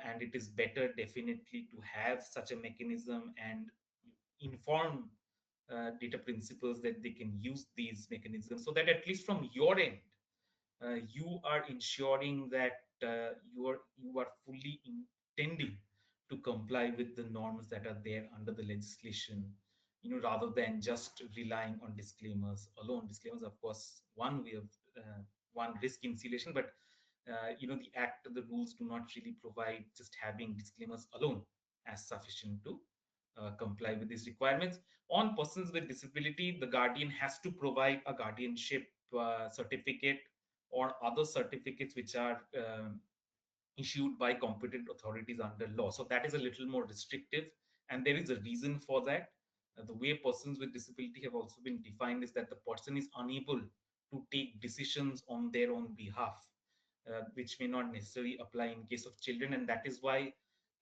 D: And it is better definitely to have such a mechanism and inform data principals that they can use these mechanisms, so that at least from your end, you are ensuring that you are fully intending to comply with the norms that are there under the legislation, rather than just relying on disclaimers alone. Disclaimers, of course, one way of one risk insulation, but the act, the rules do not really provide just having disclaimers alone as sufficient to comply with these requirements. On persons with disability, the guardian has to provide a guardianship certificate or other certificates which are issued by competent authorities under law. So that is a little more restrictive, and there is a reason for that. The way persons with disability have also been defined is that the person is unable to take decisions on their own behalf, which may not necessarily apply in case of children. And that is why,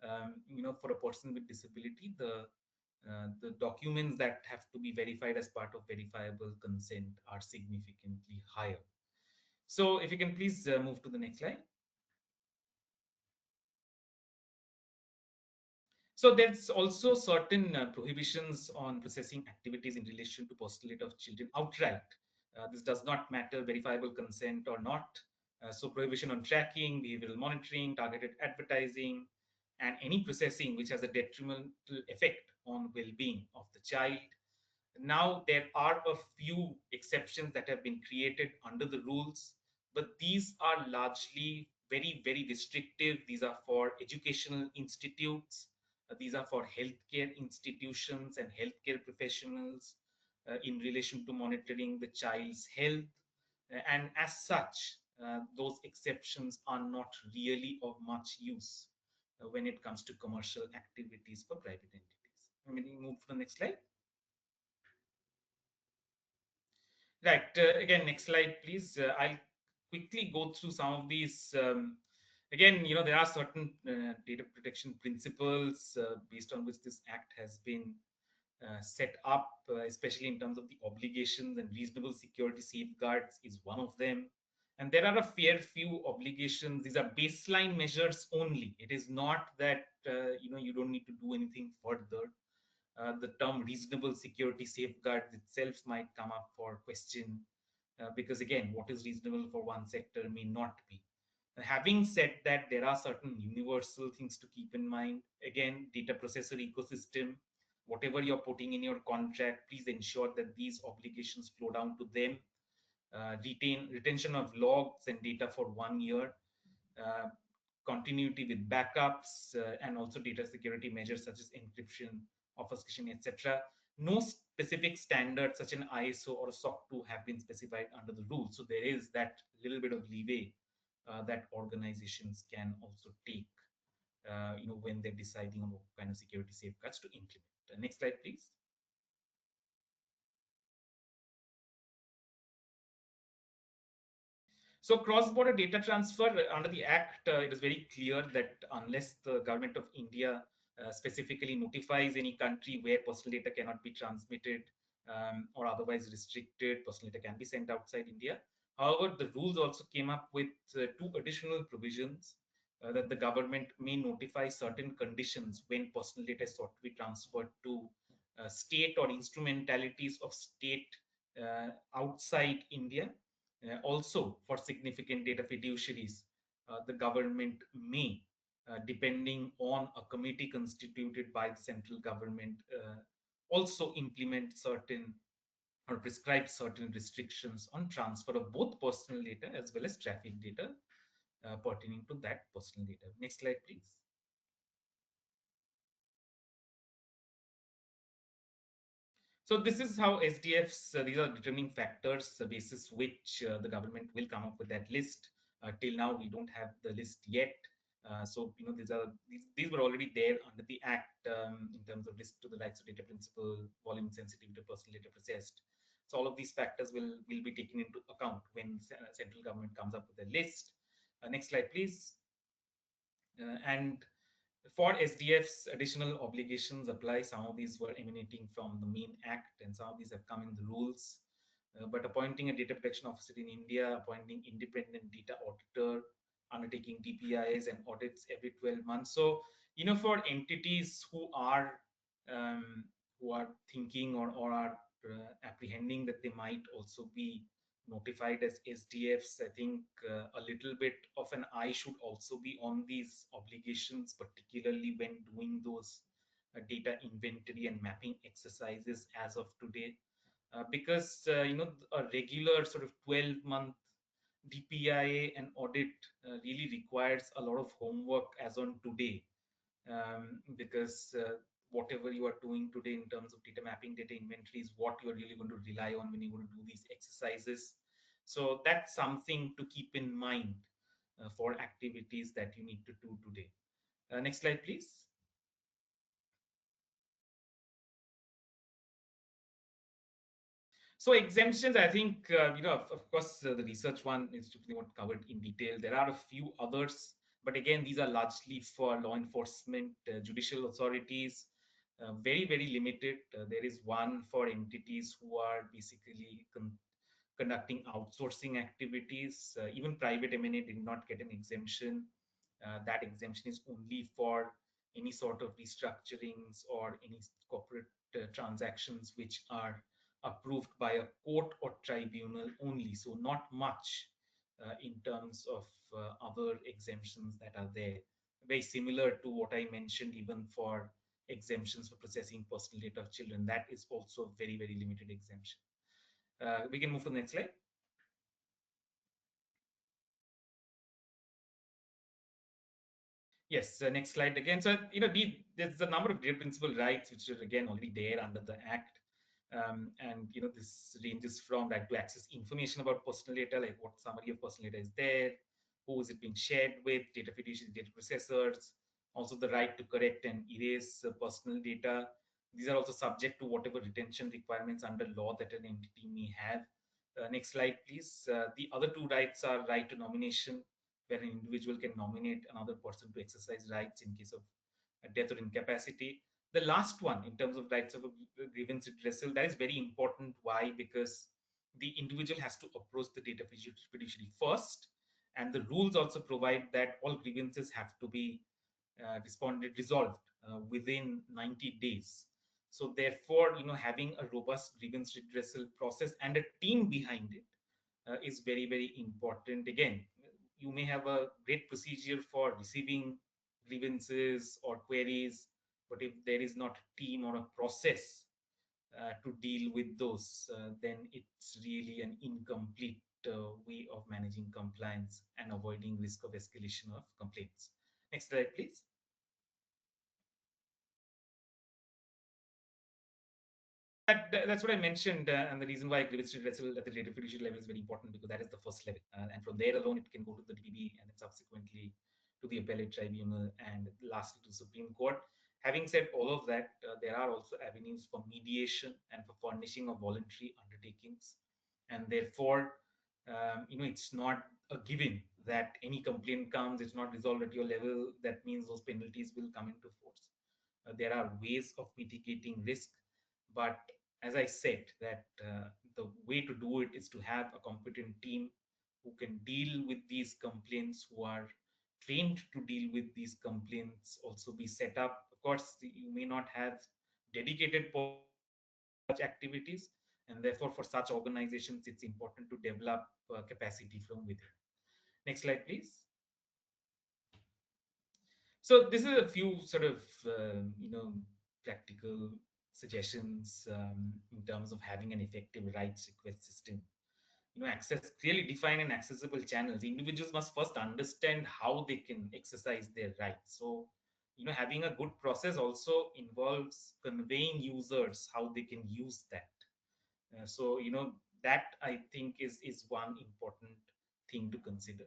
D: for a person with disability, the the documents that have to be verified as part of verifiable consent are significantly higher. So if you can please move to the next slide. So there's also certain prohibitions on processing activities in relation to personal data of children outright. This does not matter verifiable consent or not. So prohibition on tracking, behavioral monitoring, targeted advertising, and any processing which has a detrimental effect on well-being of the child. Now, there are a few exceptions that have been created under the rules, but these are largely very, very restrictive. These are for educational institutes, these are for healthcare institutions and healthcare professionals in relation to monitoring the child's health. And as such, those exceptions are not really of much use when it comes to commercial activities for private entities. I mean, move to the next slide. Right. Again, next slide, please. I'll quickly go through some of these. Again, there are certain data protection principles based on which this act has been set up, especially in terms of the obligations, and reasonable security safeguards is one of them. And there are a fair few obligations. These are baseline measures only. It is not that you don't need to do anything further. The term reasonable security safeguards itself might come up for question, because again, what is reasonable for one sector may not be. Having said that, there are certain universal things to keep in mind. Again, data processor ecosystem, whatever you're putting in your contract, please ensure that these obligations flow down to them. Retention of logs and data for 1 year, uh, continuity with backups, and also data security measures such as encryption, obfuscation, etc. No specific standards such an ISO or a SOC 2 have been specified under the rules. So there is that little bit of leeway that organizations can also take, when they're deciding on what kind of security safeguards to implement. Next slide, please. So cross-border data transfer under the Act, it is very clear that unless the government of India specifically notifies any country where personal data cannot be transmitted or otherwise restricted, personal data can be sent outside India. However, the rules also came up with two additional provisions that the government may notify certain conditions when personal data is sought to be transferred to state or instrumentalities of state outside India. Also, for significant data fiduciaries, the government may, depending on a committee constituted by the central government, also implement certain or prescribe certain restrictions on transfer of both personal data as well as traffic data pertaining to that personal data. Next slide, please. So this is how SDFs, these are determining factors, the basis which the government will come up with that list. Till now, we don't have the list yet. So these were already there under the Act in terms of risk to the rights of data principle, volume sensitivity to personal data processed. So all of these factors will be taken into account when central government comes up with a list. Next slide, please. And for SDFs, additional obligations apply. Some of these were emanating from the main act, and some of these have come in the rules. But appointing a data protection officer in India, appointing independent data auditor, undertaking DPIs and audits every 12 months. So, for entities um, who are thinking or are apprehending that they might also be notified as SDFs, I think a little bit of an eye should also be on these obligations, particularly when doing those data inventory and mapping exercises as of today. Because a regular sort of 12-month DPIA and audit really requires a lot of homework as on today, because whatever you are doing today in terms of data mapping, data inventory is what you're really going to rely on when you're going to do these exercises. So that's something to keep in mind for activities that you need to do today. Next slide, please. So exemptions, I think, of course, the research one is typically not covered in detail. There are a few others, but again, these are largely for law enforcement, judicial authorities, very, very limited. There is one for entities who are basically conducting outsourcing activities. Even private M&A did not get an exemption. That exemption is only for any sort of restructurings or any corporate transactions which are approved by a court or tribunal only. So not much in terms of other exemptions that are there. Very similar to what I mentioned even for exemptions for processing personal data of children. That is also a very, very limited exemption. We can move to the next slide. Yes, next slide again. So, there's a number of data principal rights which are again already there under the Act. And, this ranges from right to access information about personal data, like what summary of personal data is there, who is it being shared with, data fiduciary, data processors, also the right to correct and erase personal data. These are also subject to whatever retention requirements under law that an entity may have. Next slide, please. The other two rights are right to nomination, where an individual can nominate another person to exercise rights in case of death or incapacity. The last one, in terms of rights of a grievance redressal, that is very important. Why? Because the individual has to approach the data fiduciary first, and the rules also provide that all grievances have to be resolved within 90 days. So therefore, having a robust grievance redressal process and a team behind it is very, very important. Again, you may have a great procedure for receiving grievances or queries, but if there is not a team or a process to deal with those, then it's really an incomplete way of managing compliance and avoiding risk of escalation of complaints. Next slide, please. So that's what I mentioned, and the reason why grievance redressal at the data fiduciary level is very important, because that is the first level, and from there alone it can go to the DPDP and then subsequently to the appellate tribunal and lastly to the Supreme Court. Having said all of that, there are also avenues for mediation and for furnishing of voluntary undertakings, and therefore, it's not a given that any complaint comes, it's not resolved at your level, that means those penalties will come into force. There are ways of mitigating risk, but as I said, that the way to do it is to have a competent team who can deal with these complaints, who are trained to deal with these complaints, also be set up. Of course, you may not have dedicated personnel for such activities, and therefore, for such organizations, it's important to develop capacity from within. Next slide, please. So this is a few sort of practical suggestions in terms of having an effective rights request system. Access clearly defined and accessible channels. Individuals must first understand how they can exercise their rights. So having a good process also involves conveying users how they can use that. So that I think is one important thing to consider.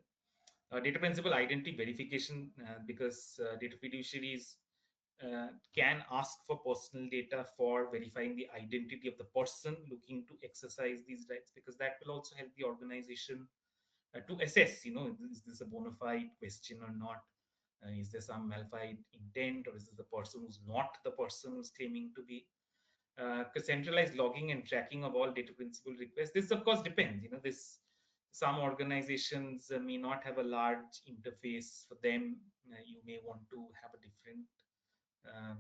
D: Data principal identity verification, because data fiduciaries can ask for personal data for verifying the identity of the person looking to exercise these rights, because that will also help the organization to assess, is this a bona fide question or not? Is there some malafide intent, or is this the person who's not the person who's claiming to be? Centralized logging and tracking of all data principal requests. This, of course, depends. Some organizations may not have a large interface for them. You may want to have a different um,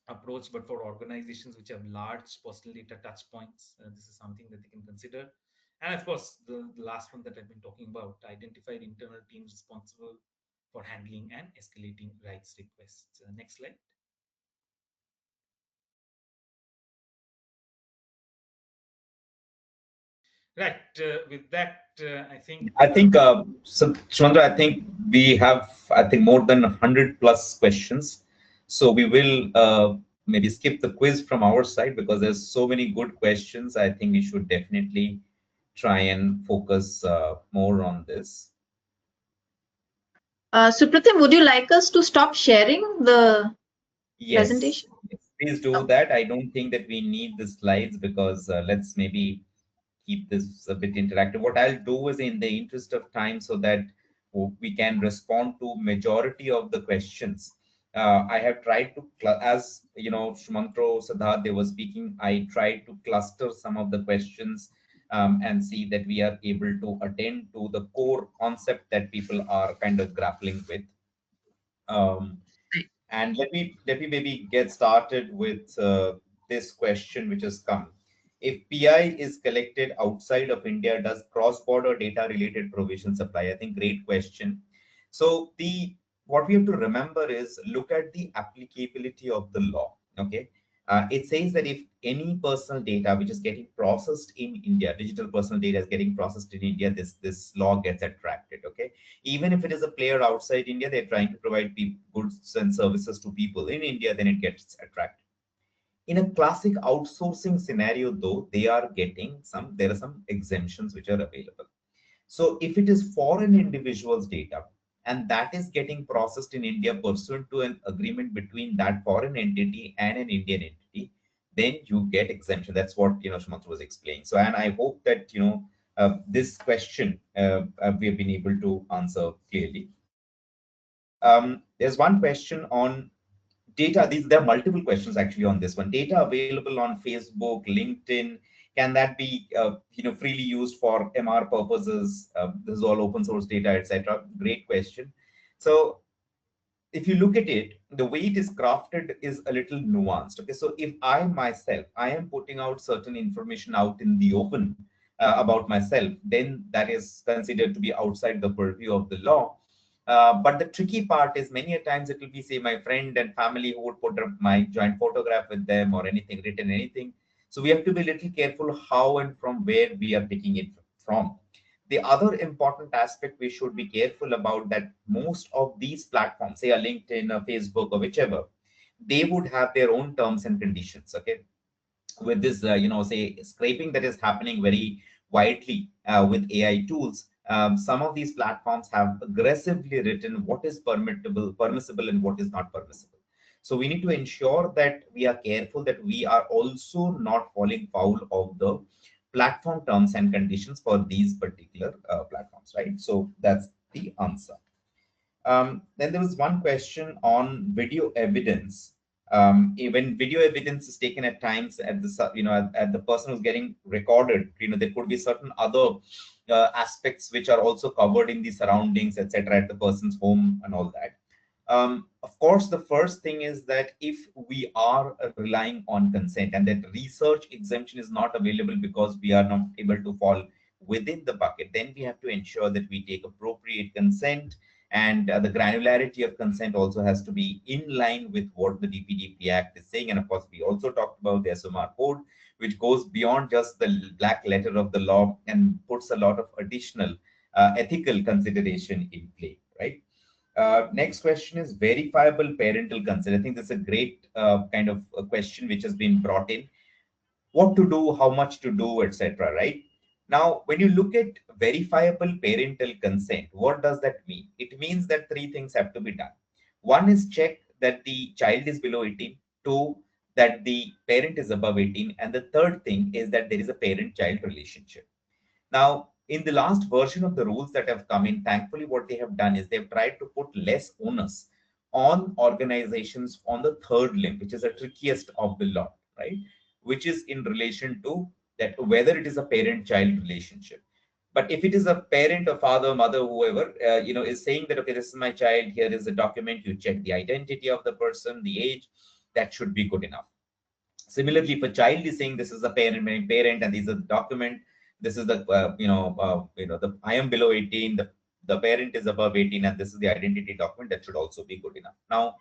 D: approach, but for organizations which have large personal data touch points, this is something that they can consider. And of course, the last one that I've been talking about, identified internal teams responsible for handling and escalating rights requests. Next slide. Right. With that, I think.
B: So Chandra, I think we have, I think, more than 100 plus questions. So we will maybe skip the quiz from our side because there's so many good questions. I think we should definitely try and focus more on this.
A: Supratim, would you like us to stop sharing the
B: Yes,
A: presentation?
B: yes, please do
A: Okay.
B: that. I don't think that we need the slides because let's maybe keep this a bit interactive. What I'll do is, in the interest of time, so that we can respond to majority of the questions, I have tried to, as Shumantro, Siddharth, they were speaking, I tried to cluster some of the questions and see that we are able to attend to the core concept that people are kind of grappling with. Um, and let me maybe get started with this question which has come. If PI is collected outside of India, does cross-border data-related provisions apply? I think great question. So the what we have to remember is look at the applicability of the law. Okay, it says that if any personal data which is getting processed in India, digital personal data is getting processed in India, this law gets attracted. Okay, even if it is a player outside India, they're trying to provide goods and services to people in India, then it gets attracted. In a classic outsourcing scenario, though, there are some exemptions which are available. So if it is foreign individuals' data and that is getting processed in India pursuant to an agreement between that foreign entity and an Indian entity, then you get exemption. That's what Shumantha was explaining. So, and I hope that this question we have been able to answer clearly. There's one question on data. There are multiple questions actually on this one. Data available on Facebook, LinkedIn, can that be freely used for MR purposes? This is all open source data, etc. Great question. So if you look at it, the way it is crafted is a little nuanced. Okay, so if I am putting out certain information out in the open about myself, then that is considered to be outside the purview of the law. But the tricky part is many a times it will be, say, my friend and family who would put up my joint photograph with them or anything, written anything. So we have to be a little careful how and from where we are picking it from. The other important aspect we should be careful about that most of these platforms, say a LinkedIn, a Facebook, or whichever, they would have their own terms and conditions. Okay, with this, say scraping that is happening very widely with AI tools, some of these platforms have aggressively written what is permissible, and what is not permissible. So we need to ensure that we are careful that we are also not falling foul of the platform terms and conditions for these particular platforms, right? So that's the answer. Then there was one question on video evidence. When video evidence is taken at times at at the person who's getting recorded, there could be certain other aspects which are also covered in the surroundings, etc., at the person's home and all that. Of course, the first thing is that if we are relying on consent and that research exemption is not available because we are not able to fall within the bucket, then we have to ensure that we take appropriate consent, and the granularity of consent also has to be in line with what the DPDP Act is saying. And of course, we also talked about the SMR code, which goes beyond just the black letter of the law and puts a lot of additional ethical consideration in play, right? Next question is verifiable parental consent. I think this is a great kind of a question which has been brought in. What to do, how much to do, etc. Right? Now, when you look at verifiable parental consent, what does that mean? It means that three things have to be done. One is check that the child is below 18. Two, that the parent is above 18. And the third thing is that there is a parent-child relationship. Now, in the last version of the rules that have come in, thankfully, what they have done is they've tried to put less onus on organizations on the third limb, which is the trickiest of the lot, right? Which is in relation to that whether it is a parent-child relationship. But if it is a parent or father, mother, whoever, is saying that, okay, this is my child, here is a document, you check the identity of the person, the age, that should be good enough. Similarly, if a child is saying this is the parent, and these are the document, this is the the I am below 18, the parent is above 18, and this is the identity document, that should also be good enough. Now,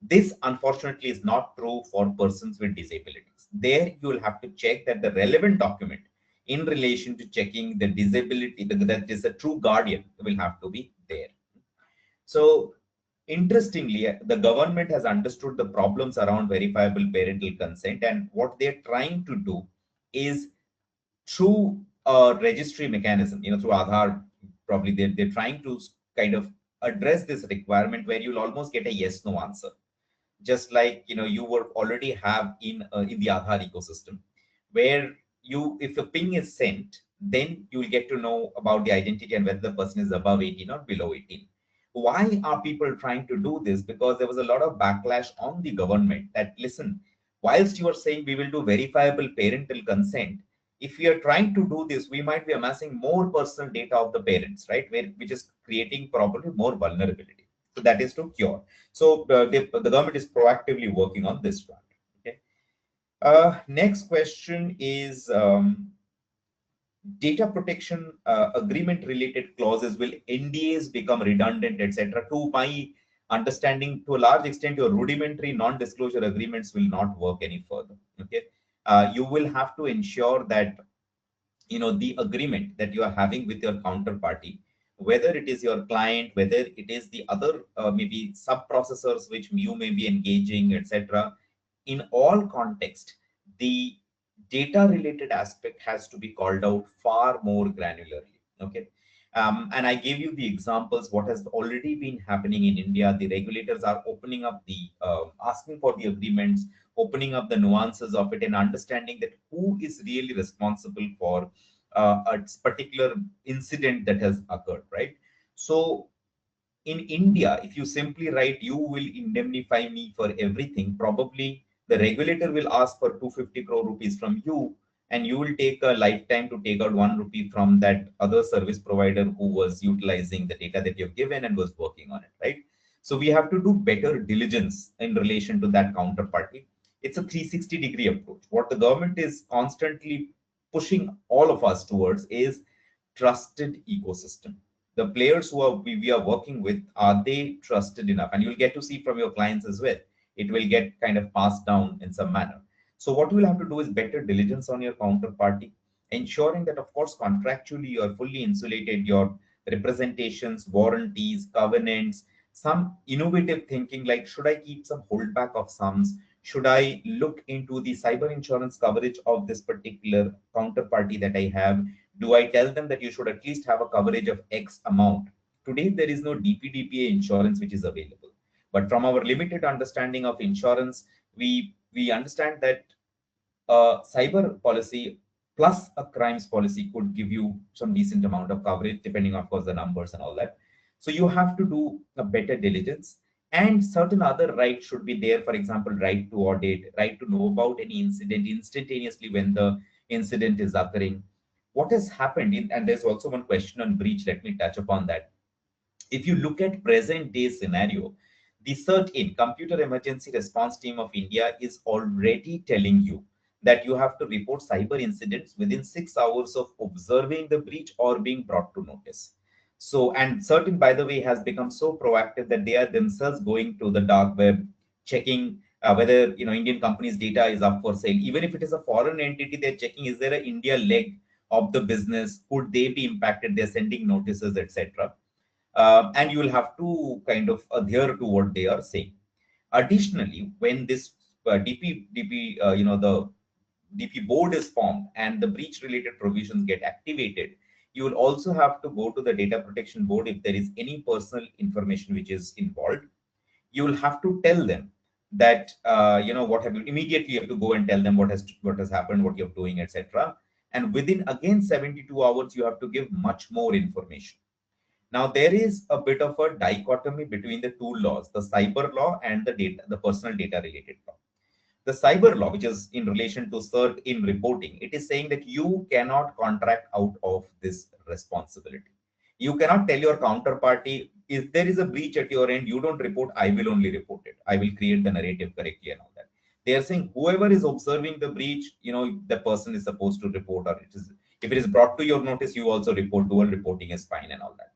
B: this unfortunately is not true for persons with disabilities. There you will have to check that the relevant document in relation to checking the disability, that is a true guardian, will have to be there. So interestingly, the government has understood the problems around verifiable parental consent, and what they're trying to do is through a registry mechanism, through Aadhaar, probably they're trying to kind of address this requirement where you'll almost get a yes no answer, just like you would already have in the Aadhaar ecosystem, where if a ping is sent, then you will get to know about the identity and whether the person is above 18 or below 18. Why are people trying to do this? Because there was a lot of backlash on the government that, listen, whilst you are saying we will do verifiable parental consent, if we are trying to do this, we might be amassing more personal data of the parents, right? Which is creating probably more vulnerability. So that is to cure. So the government is proactively working on this front. Okay. Next question is, data protection agreement related clauses, will NDAs become redundant, etc.? To my understanding, to a large extent, your rudimentary non-disclosure agreements will not work any further. Okay, you will have to ensure that the agreement that you are having with your counterparty, whether it is your client, whether it is the other maybe sub processors which you may be engaging, etc., in all context, the data related aspect has to be called out far more granularly. Okay. And I gave you the examples what has already been happening in India. The regulators are opening up the asking for the agreements, opening up the nuances of it, and understanding that who is really responsible for a particular incident that has occurred, right? So in India, if you simply write, you will indemnify me for everything, probably the regulator will ask for 250 crore rupees from you, and you will take a lifetime to take out 1 rupee from that other service provider who was utilizing the data that you've given and was working on it, right? So we have to do better diligence in relation to that counterparty. It's a 360-degree approach. What the government is constantly pushing all of us towards is trusted ecosystem. The players who we are working with, are they trusted enough? And you'll get to see from your clients as well. It will get kind of passed down in some manner. So what you will have to do is better diligence on your counterparty, ensuring that, of course, contractually you are fully insulated, your representations, warranties, covenants, some innovative thinking like, should I keep some holdback of sums? Should I look into the cyber insurance coverage of this particular counterparty that I have? Do I tell them that you should at least have a coverage of X amount? Today, there is no DPDPA insurance which is available. But from our limited understanding of insurance, we understand that a cyber policy plus a crimes policy could give you some decent amount of coverage, depending, of course, the numbers and all that. So you have to do a better diligence, and certain other rights should be there. For example, right to audit, right to know about any incident instantaneously when the incident is occurring. What has happened in, and there's also one question on breach, let me touch upon that. If you look at present day scenario, the CERT-in Computer Emergency Response Team of India is already telling you that you have to report cyber incidents within 6 hours of observing the breach or being brought to notice. So, and CERT-in, by the way, has become so proactive that they are themselves going to the dark web, checking whether Indian companies' data is up for sale. Even if it is a foreign entity, they're checking, is there an India leg of the business? Could they be impacted? They're sending notices, etc. And you will have to kind of adhere to what they are saying. Additionally, when this the DP board is formed and the breach related provisions get activated, you will also have to go to the data protection board if there is any personal information which is involved. You will have to tell them that what have you immediately. You have to go and tell them what has happened, what you're doing, etc. And within again 72 hours, you have to give much more information. Now, there is a bit of a dichotomy between the two laws, the cyber law and the personal data related law. The cyber law, which is in relation to CERT in reporting, it is saying that you cannot contract out of this responsibility. You cannot tell your counterparty, if there is a breach at your end, you don't report, I will only report it. I will create the narrative correctly and all that. They are saying whoever is observing the breach, the person is supposed to report, or if it is brought to your notice, you also report. Dual reporting is fine and all that.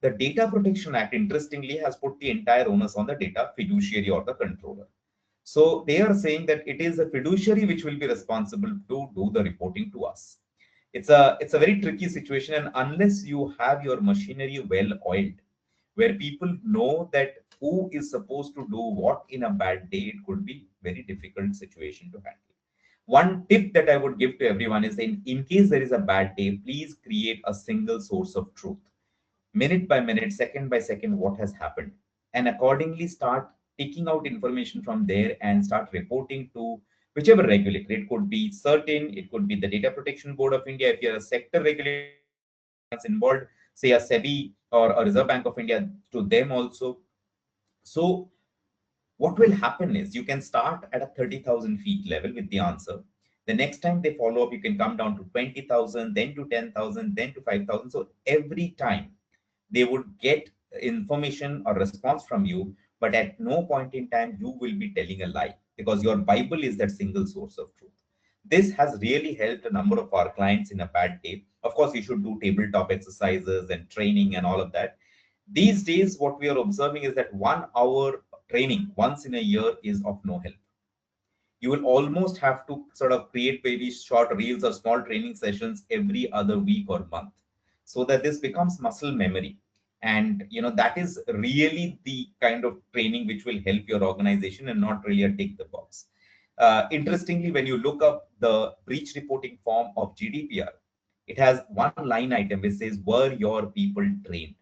B: The Data Protection Act, interestingly, has put the entire onus on the data fiduciary or the controller. So they are saying that it is the fiduciary which will be responsible to do the reporting to us. It's a very tricky situation, and unless you have your machinery well oiled, where people know that who is supposed to do what in a bad day, it could be very difficult situation to handle. One tip that I would give to everyone is, in case there is a bad day, please create a single source of truth, minute by minute, second by second, what has happened, and accordingly start taking out information from there and start reporting to whichever regulator. It could be CERT-in, it could be the Data Protection Board of India. If you're a sector regulator, involved, say a SEBI or a Reserve Bank of India, to them also. So what will happen is you can start at a 30,000 feet level with the answer. The next time they follow up, you can come down to 20,000, then to 10,000, then to 5,000. So every time they would get information or response from you, but at no point in time you will be telling a lie, because your Bible is that single source of truth. This has really helped a number of our clients in a bad day. Of course, you should do tabletop exercises and training and all of that. These days, what we are observing is that 1 hour training once in a year is of no help. You will almost have to sort of create very short reels or small training sessions every other week or month, so that this becomes muscle memory. And that is really the kind of training which will help your organization, and not really a tick the box. Interestingly, when you look up the breach reporting form of GDPR, it has one line item which says, were your people trained?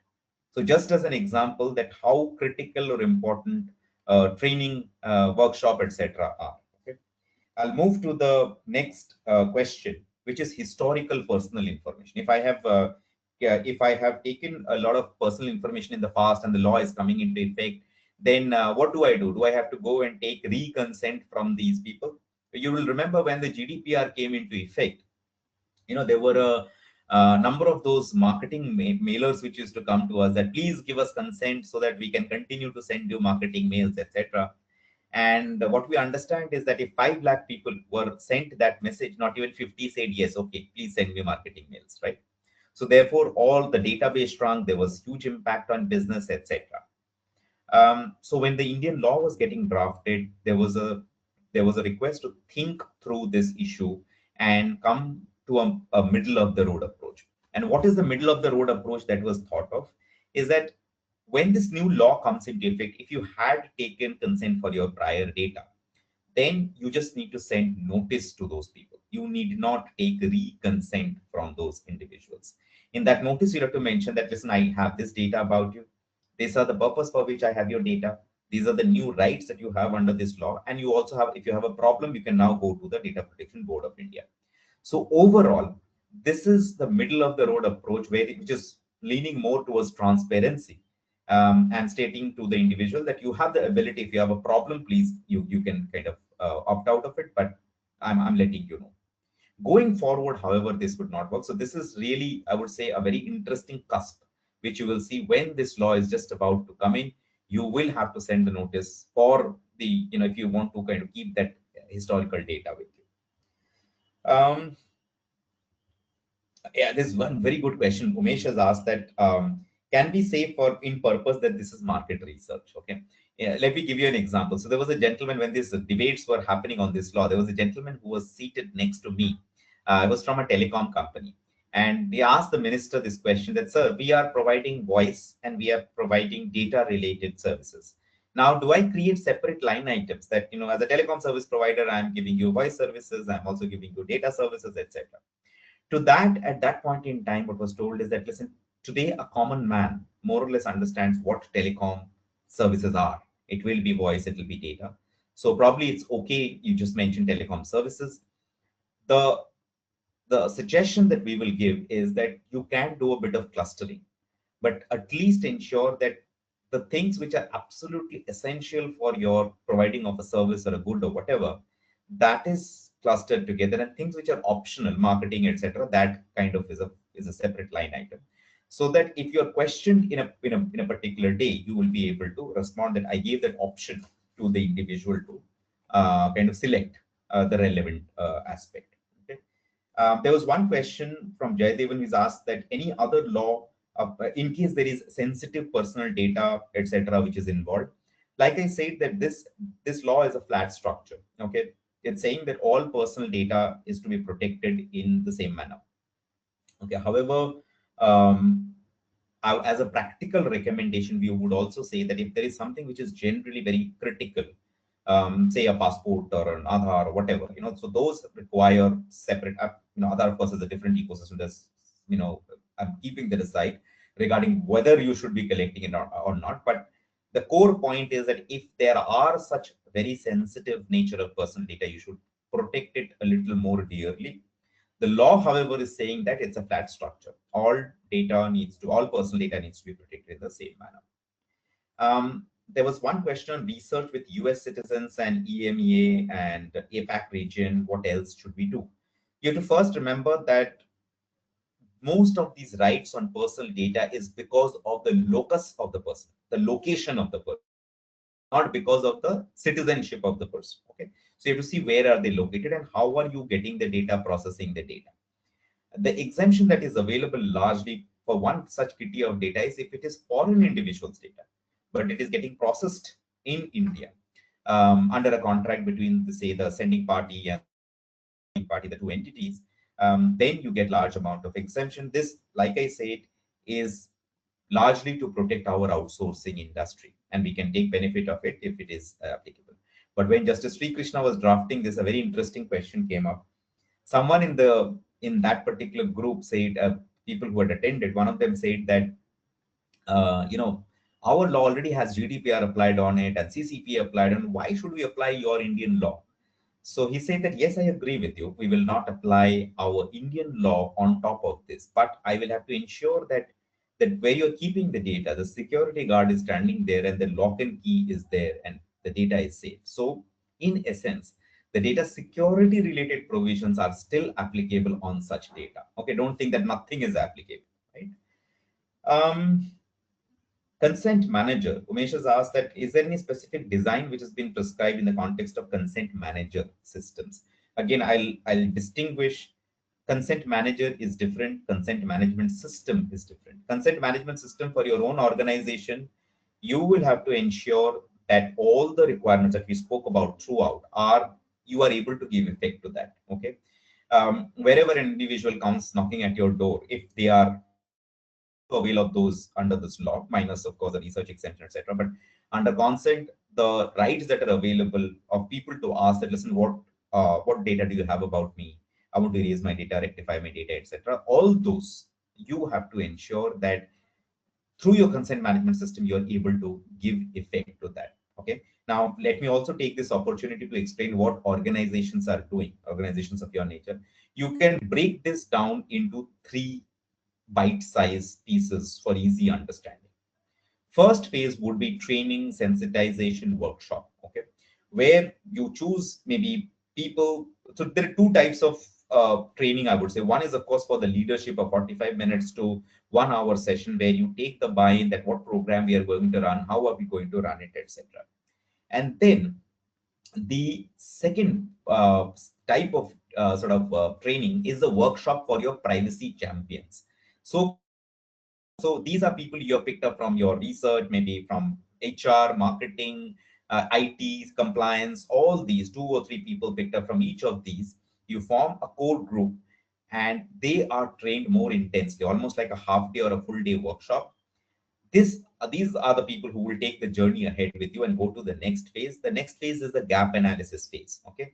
B: So just as an example that how critical or important training, workshop, etc. are. Okay. I'll move to the next question, which is historical personal information. If I have taken a lot of personal information in the past and the law is coming into effect, then what do I do? Do I have to go and take re-consent from these people? You will remember when the GDPR came into effect, there were a number of those marketing mailers which used to come to us that please give us consent so that we can continue to send you marketing mails, etc. And what we understand is that if 5 lakh people were sent that message, not even 50 said yes, okay, please send me marketing mails, right? So therefore, all the database shrunk. There was huge impact on business, etc. So when the Indian law was getting drafted, there was a request to think through this issue and come to a middle of the road approach. And what is the middle of the road approach that was thought of is that when this new law comes into effect, if you had taken consent for your prior data, then you just need to send notice to those people. You need not take re-consent from those individuals. In that notice, you have to mention that, listen, I have this data about you. These are the purpose for which I have your data. These are the new rights that you have under this law. And you also have, if you have a problem, you can now go to the Data Protection Board of India. So overall, this is the middle of the road approach, which is leaning more towards transparency, and stating to the individual that you have the ability, if you have a problem, please, you can kind of opt out of it, but I'm letting you know. Going forward, however, this would not work. So this is really, I would say, a very interesting cusp, which you will see when this law is just about to come in. You will have to send a notice for the, if you want to kind of keep that historical data with you. Yeah, there's one very good question. Umesh has asked that, can we say for in purpose that this is market research? Okay. Yeah, let me give you an example. So there was a gentleman, when these debates were happening on this law, there was a gentleman who was seated next to me. I was from a telecom company. And we asked the minister this question that, sir, we are providing voice and we are providing data related services. Now, do I create separate line items that, as a telecom service provider, I'm giving you voice services, I'm also giving you data services, etc. To that, at that point in time, what was told is that, listen, today a common man more or less understands what telecom services are. It will be voice, it will be data. So probably it's okay. You just mentioned telecom services. The suggestion that we will give is that you can do a bit of clustering, but at least ensure that the things which are absolutely essential for your providing of a service or a good or whatever, that is clustered together, and things which are optional, marketing, etc., that kind of is a separate line item. So that if you're questioned in a particular day, you will be able to respond that I gave that option to the individual to kind of select the relevant aspect. Okay. There was one question from Jayadevan who's asked that any other law, in case there is sensitive personal data, etc., which is involved. Like I said, that this law is a flat structure. Okay, it's saying that all personal data is to be protected in the same manner. Okay, however, as a practical recommendation, we would also say that if there is something which is generally very critical, say a passport or an Aadhaar or whatever, so those require separate, Aadhaar of course is a different ecosystem. That's, I'm keeping that aside regarding whether you should be collecting it or not. But the core point is that if there are such very sensitive nature of personal data, you should protect it a little more dearly. The law, however, is saying that it's a flat structure. All personal data needs to be protected in the same manner. There was one question on research with US citizens and EMEA and APAC region. What else should we do? You have to first remember that most of these rights on personal data is because of the locus of the person, the location of the person, not because of the citizenship of the person. Okay, so you have to see where are they located and how are you getting the data, processing the data. The exemption that is available largely for one such kitty of data is if it is foreign individuals' data, but it is getting processed in India under a contract between, say, the sending party and party, the two entities. Then you get large amount of exemption. This, like I said, is largely to protect our outsourcing industry, and we can take benefit of it if it is applicable. But when Justice Sri Krishna was drafting this, a very interesting question came up. Someone in that particular group said, people who had attended, one of them said that our law already has GDPR applied on it and CCP applied on. Why should we apply your Indian law? So he said that, yes, I agree with you. We will not apply our Indian law on top of this, but I will have to ensure that where you're keeping the data, the security guard is standing there and the lock and key is there and the data is safe. So in essence, the data security related provisions are still applicable on such data. Okay, don't think that nothing is applicable, right? Consent manager. Umesh has asked that, is there any specific design which has been prescribed in the context of consent manager systems? Again, I'll distinguish. Consent manager is different. Consent management system is different. Consent management system for your own organization, you will have to ensure that all the requirements that we spoke about throughout you are able to give effect to that. Okay. Wherever an individual comes knocking at your door, if they are to avail of those under this law, minus of course the research exemption, etc. But under consent, the rights that are available of people to ask that, listen, what data do you have about me? I want to erase my data, rectify my data, etc. All those you have to ensure that through your consent management system, you are able to give effect to that. Okay. Now, let me also take this opportunity to explain what organizations are doing, organizations of your nature. You can break this down into three bite-sized pieces for easy understanding. First phase would be training sensitization workshop, okay, where you choose maybe people. So there are two types of training, I would say. One is, of course, for the leadership of 45 minutes to 1 hour session where you take the buy-in that what program we are going to run, how are we going to run it, etc. And then the second type of training is the workshop for your privacy champions. So these are people you have picked up from your research, maybe from HR, marketing, IT, compliance, all these 2 or 3 people picked up from each of these. You form a core group and they are trained more intensely, almost like a half day or a full day workshop. These are the people who will take the journey ahead with you and go to the next phase. The next phase is the gap analysis phase, okay,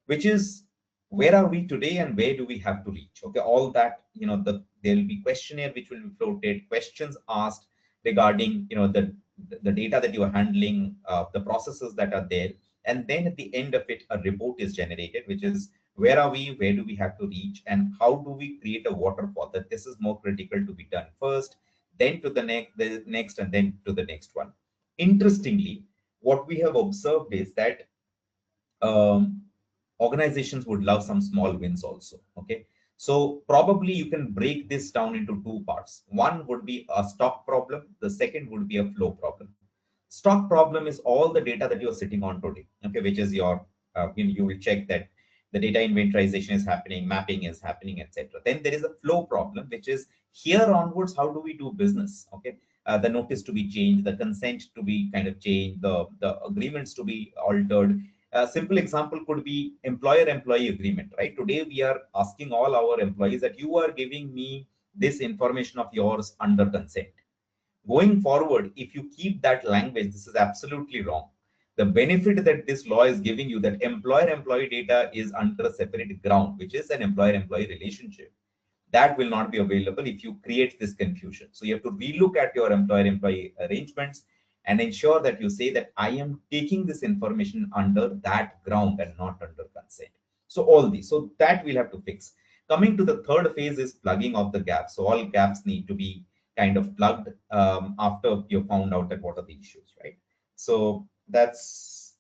B: which is where are we today and where do we have to reach. Okay, all that, there will be questionnaire which will be floated, questions asked regarding the data that you are handling, the processes that are there, and then at the end of it a report is generated, which is where are we, where do we have to reach, and how do we create a waterfall that this is more critical to be done first, then to the next and then to the next one. Interestingly, what we have observed is that um, organizations would love some small wins also. Okay, so probably you can break this down into two parts. One would be a stock problem, the second would be a flow problem. Stock problem is all the data that you're sitting on today, okay, which is your you will check that the data inventorization is happening, mapping is happening, etc. Then there is a flow problem, which is here onwards, how do we do business? Okay, the notice to be changed, the consent to be kind of changed, the agreements to be altered. A simple example could be employer-employee agreement, right? Today, we are asking all our employees that you are giving me this information of yours under consent. Going forward, if you keep that language, this is absolutely wrong. The benefit that this law is giving you, that employer-employee data is under a separate ground, which is an employer-employee relationship. That will not be available if you create this confusion. So you have to relook at your employer-employee arrangements and ensure that you say that I am taking this information under that ground and not under consent. So all these, so that we'll have to fix. Coming to the third phase is plugging of the gaps. So all gaps need to be kind of plugged after you found out that what are the issues, right? So that's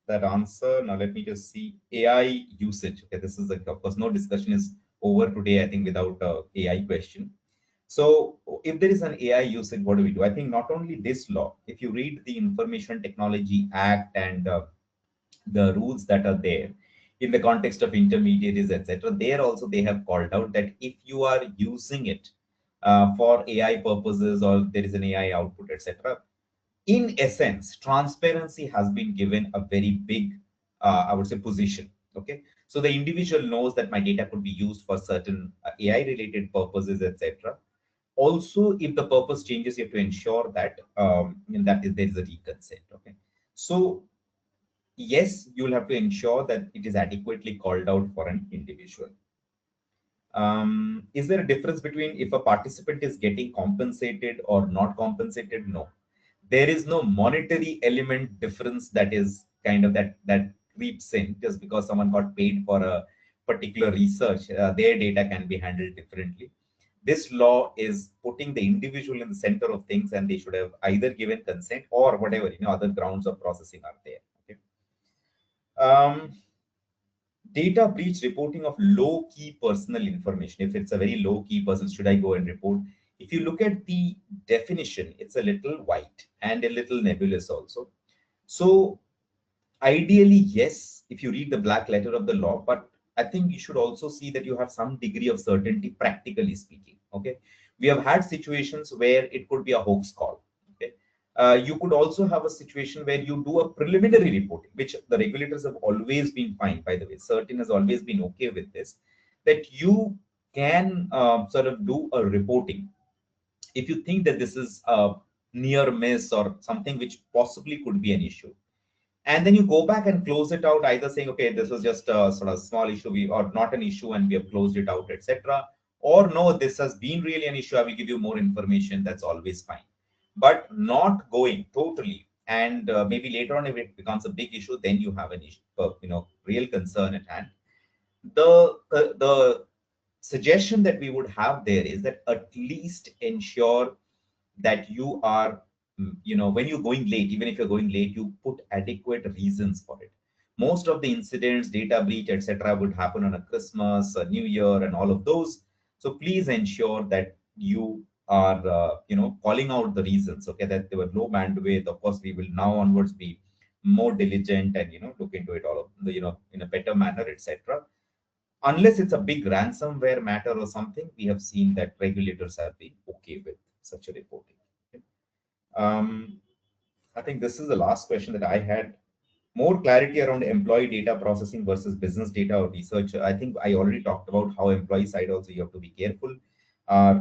B: that answer. Now let me just see AI usage. Okay, this is of course no discussion is over today, I think, without a AI question. So if there is an AI usage, what do we do? I think not only this law, if you read the Information Technology Act and the rules that are there in the context of intermediaries, etc., there also they have called out that if you are using it for AI purposes or there is an AI output, etc., in essence, transparency has been given a very big, I would say, position. Okay, so the individual knows that my data could be used for certain AI related purposes, etc. Also, if the purpose changes, you have to ensure that there is a reconsent. Okay, so yes, you'll have to ensure that it is adequately called out for an individual. Is there a difference between if a participant is getting compensated or not compensated? No, there is no monetary element difference that is kind of that creeps in just because someone got paid for a particular research. Their data can be handled differently. This law is putting the individual in the center of things, and they should have either given consent or whatever other grounds of processing are there. Okay. Um, Data breach reporting of low key personal information. If it's a very low key person, should I go and report? If you look at the definition, it's a little white and a little nebulous also. So ideally, yes, if you read the black letter of the law, but I think you should also see that you have some degree of certainty, practically speaking. Okay, we have had situations where it could be a hoax call. Okay, you could also have a situation where you do a preliminary reporting, which the regulators have always been fine. By the way, certain has always been okay with this, that you can sort of do a reporting if you think that this is a near miss or something which possibly could be an issue, and then you go back and close it out, either saying, okay, this was just a sort of small issue, or not an issue and we have closed it out, etc., or no, this has been really an issue, I will give you more information. That's always fine. But not going totally, and maybe later on if it becomes a big issue, then you have an issue, real concern at hand. The suggestion that we would have there is that at least ensure that you are, when you're going late, even if you're going late, you put adequate reasons for it. Most of the incidents, data breach, etc., would happen on a Christmas, a New Year, and all of those. So please ensure that you are, calling out the reasons. Okay, that there were low bandwidth. Of course, we will now onwards be more diligent and look into it all of the, in a better manner, etc. Unless it's a big ransomware matter or something, we have seen that regulators have been okay with such a reporting. Okay. I think this is the last question that I had. More clarity around employee data processing versus business data or research. I think I already talked about how employee side also you have to be careful.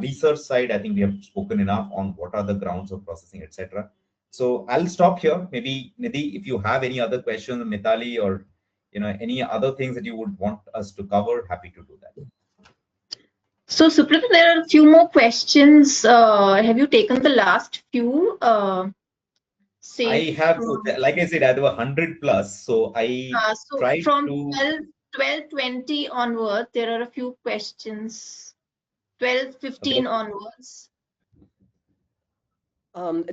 B: Research side, I think we have spoken enough on what are the grounds of processing, etc. So I'll stop here. Maybe Nidhi, if you have any other questions, Mitali, or any other things that you would want us to cover, happy to do that.
A: So, Suprata, there are a few more questions. Have you taken the last few?
B: I have, like I said, I have 100 plus, so I
A: so
B: tried
A: from
B: to
A: 12:20 onward, there are a few questions. 12:15 onwards.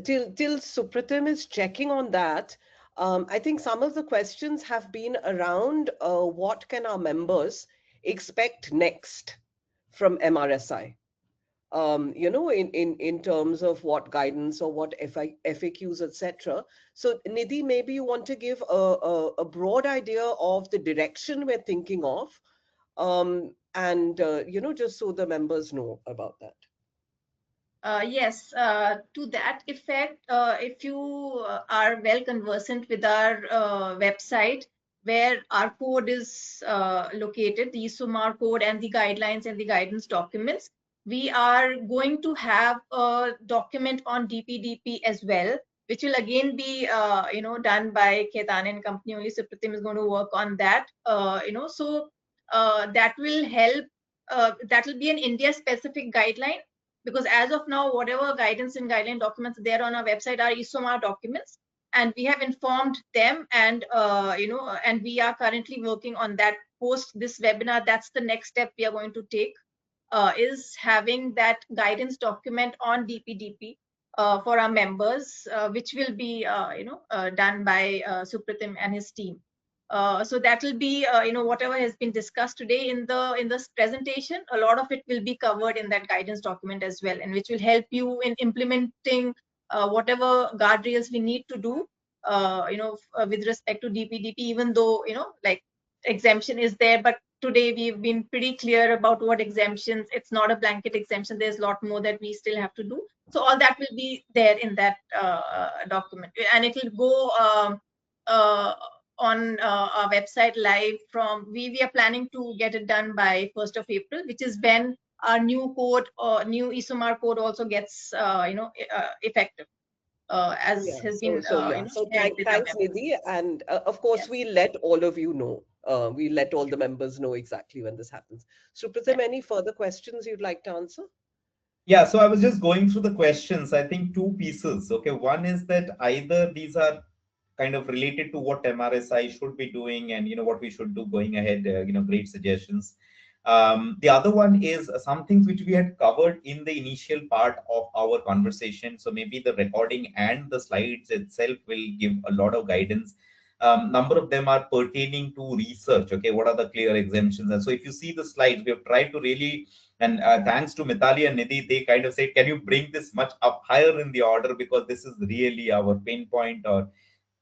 E: Till Supratim is checking on that, I think some of the questions have been around what can our members expect next from MRSI? In terms of what guidance or what FAQs, etc. So Nidhi, maybe you want to give a broad idea of the direction we're thinking of, and just so the members know about that.
A: Yes, to that effect, if you are well conversant with our website, where our code is located, the ISOMAR code and the guidelines and the guidance documents, we are going to have a document on DPDP as well, which will again be done by Khaitan and company. Only Supratim is going to work on that. So that will help. That will be an India-specific guideline, because as of now, whatever guidance and guideline documents there on our website are ISOMAR documents, and we have informed them, and and we are currently working on that post this webinar, that's the next step we are going to take, is having that guidance document on DPDP for our members, which will be done by Supratim and his team. So that will be whatever has been discussed today in this presentation, a lot of it will be covered in that guidance document as well, and which will help you in implementing whatever guardrails we need to do with respect to DPDP, even though like exemption is there, but today we've been pretty clear about what exemptions. It's not a blanket exemption. There's a lot more that we still have to do. So all that will be there in that document, and it will go on our website live from. We are planning to get it done by 1st of April, which is when our new code or new ISOMAR code also gets effective, as
E: Yeah.
A: has
E: So,
A: been
E: so yeah. So
A: shared with our
E: thanks,
A: members.
E: Nidhi. And of course,
A: Yes.
E: we let all of you know. We let all the members know exactly when this happens.
A: Yeah.
E: Supratim, any further questions you'd like to answer?
B: Yeah, so I was just going through the questions. I think two pieces. Okay, one is that either these are kind of related to what MRSI should be doing and what we should do going ahead. Great suggestions. The other one is some things which we had covered in the initial part of our conversation. So maybe the recording and the slides itself will give a lot of guidance. Number of them are pertaining to research. Okay, what are the clear exemptions? And so if you see the slides, we have tried to really, and thanks to Mitali and Nidhi, they kind of said, can you bring this much up higher in the order, because this is really our pain point, or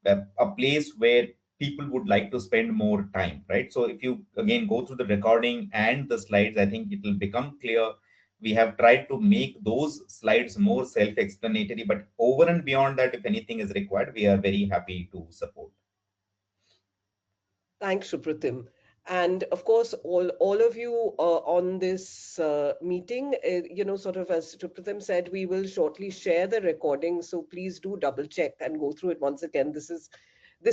B: a place where people would like to spend more time, right? So if you again go through the recording and the slides, I think it will become clear. We have tried to make those slides more self-explanatory, but over and beyond that, if anything is required, we are very happy to support.
E: Thanks, Supratim. And of course, all of you on this meeting, sort of as Supratim said, we will shortly share the recording. So please do double check and go through it once again. This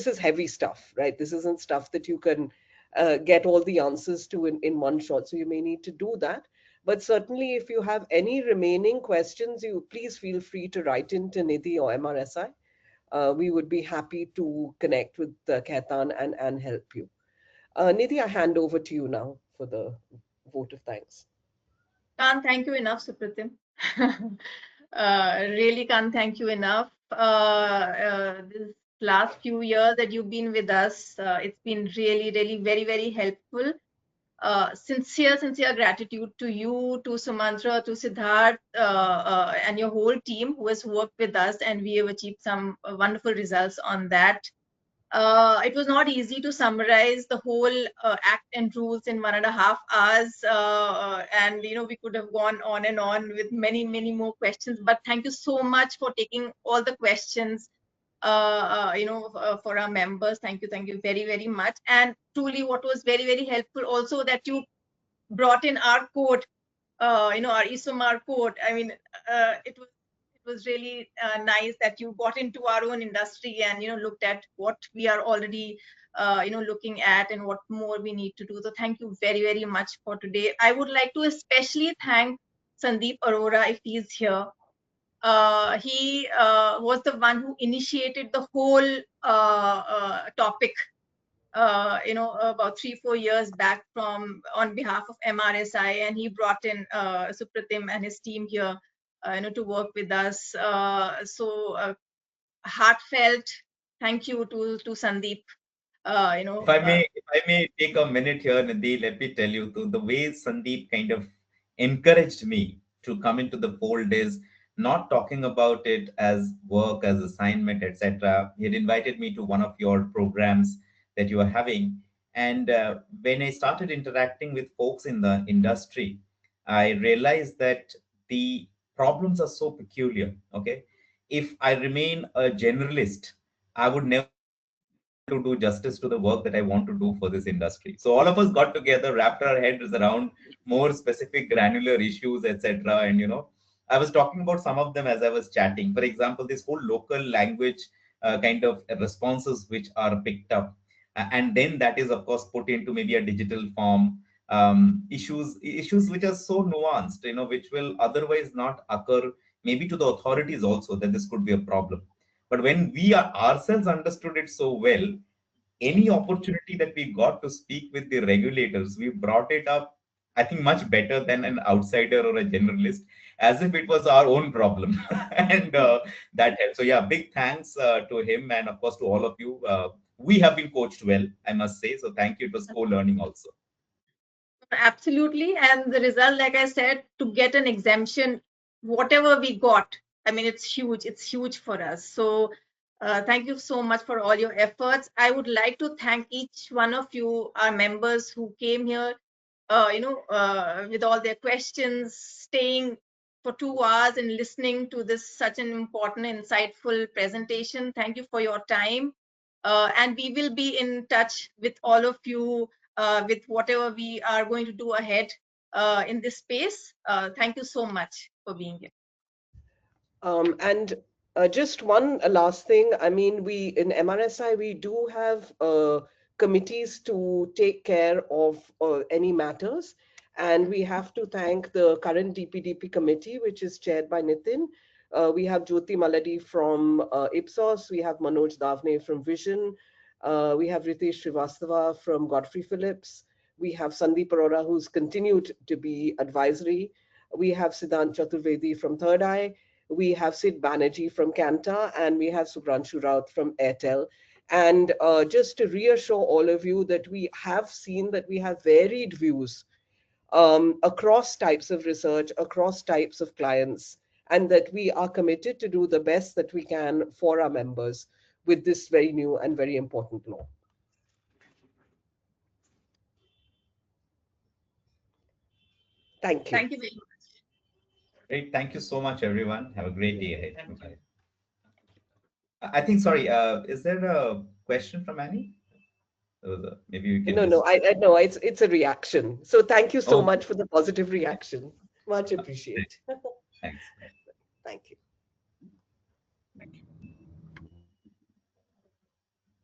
E: is heavy stuff, right? This isn't stuff that you can get all the answers to in one shot. So you may need to do that. But certainly, if you have any remaining questions, you please feel free to write into Nidhi or MRSI. We would be happy to connect with Khaitan and help you. Nidhi, I hand over to you now for the vote of thanks.
A: Can't thank you enough, Supratim. Really can't thank you enough. This last few years that you've been with us, it's been really, really very, very helpful. Sincere gratitude to you, to Sumantra, to Siddharth, and your whole team who has worked with us, and we have achieved some wonderful results on that. It was not easy to summarize the whole act and rules in 1.5 hours, and we could have gone on and on with many more questions. But thank you so much for taking all the questions, for our members. Thank you very much. And truly, what was very helpful also, that you brought in our code, our ISOMAR code. I mean, it was really nice that you got into our own industry and looked at what we are already looking at and what more we need to do. So thank you very much for today. I would like to especially thank Sandeep Arora, if he's here. He was the one who initiated the whole topic, about 3-4 years back on behalf of MRSI, and he brought in Supratim and his team here, to work with us. So heartfelt thank you to Sandeep.
B: If I may take a minute here, Nidhi, let me tell you, the way Sandeep kind of encouraged me to come into the fold is not talking about it as work, as assignment, etc. He had invited me to one of your programs that you are having. And when I started interacting with folks in the industry, I realized that the problems are so peculiar. Okay. If I remain a generalist, I would never be able to do justice to the work that I want to do for this industry. So all of us got together, wrapped our heads around more specific granular issues, etc. And I was talking about some of them as I was chatting. For example, this whole local language kind of responses which are picked up, and then that is of course put into maybe a digital form. Issues which are so nuanced, which will otherwise not occur, maybe to the authorities also, that this could be a problem. But when we are ourselves understood it so well, any opportunity that we got to speak with the regulators, we brought it up, I think, much better than an outsider or a generalist, as if it was our own problem. And that helped. So, yeah, big thanks to him and, of course, to all of you. We have been coached well, I must say. So, thank you. It was co-learning also.
A: Absolutely. And the result, like I said, to get an exemption, whatever we got, I mean, it's huge. It's huge for us. So thank you so much for all your efforts. I would like to thank each one of you, our members who came here, with all their questions, staying for 2 hours and listening to this such an important, insightful presentation. Thank you for your time. And we will be in touch with all of you with whatever we are going to do ahead in this space. Thank you so much for being here.
E: And just one last thing. I mean, we in MRSI, we do have committees to take care of any matters. And we have to thank the current DPDP committee, which is chaired by Nitin. We have Jyoti Maladi from Ipsos. We have Manoj Davne from Vision. We have Ritesh Srivastava from Godfrey Phillips. We have Sandeep Arora, who's continued to be advisory. We have Siddhant Chaturvedi from Third Eye. We have Sid Banerjee from Kanta, and we have Subhranshu Raut from Airtel. And just to reassure all of you that we have seen that we have varied views across types of research, across types of clients, and that we are committed to do the best that we can for our members with this very new and very important law. Thank you.
A: Thank you very much.
B: Great. Thank you so much, everyone. Have a great day ahead.
D: Thank you.
B: Bye. I think, sorry, is there a question from Annie? Maybe we can
E: No,
B: just.
E: I no, it's a reaction. So thank you so
B: Oh,
E: much for the positive reaction. Much appreciate.
B: thanks.
E: Thank you.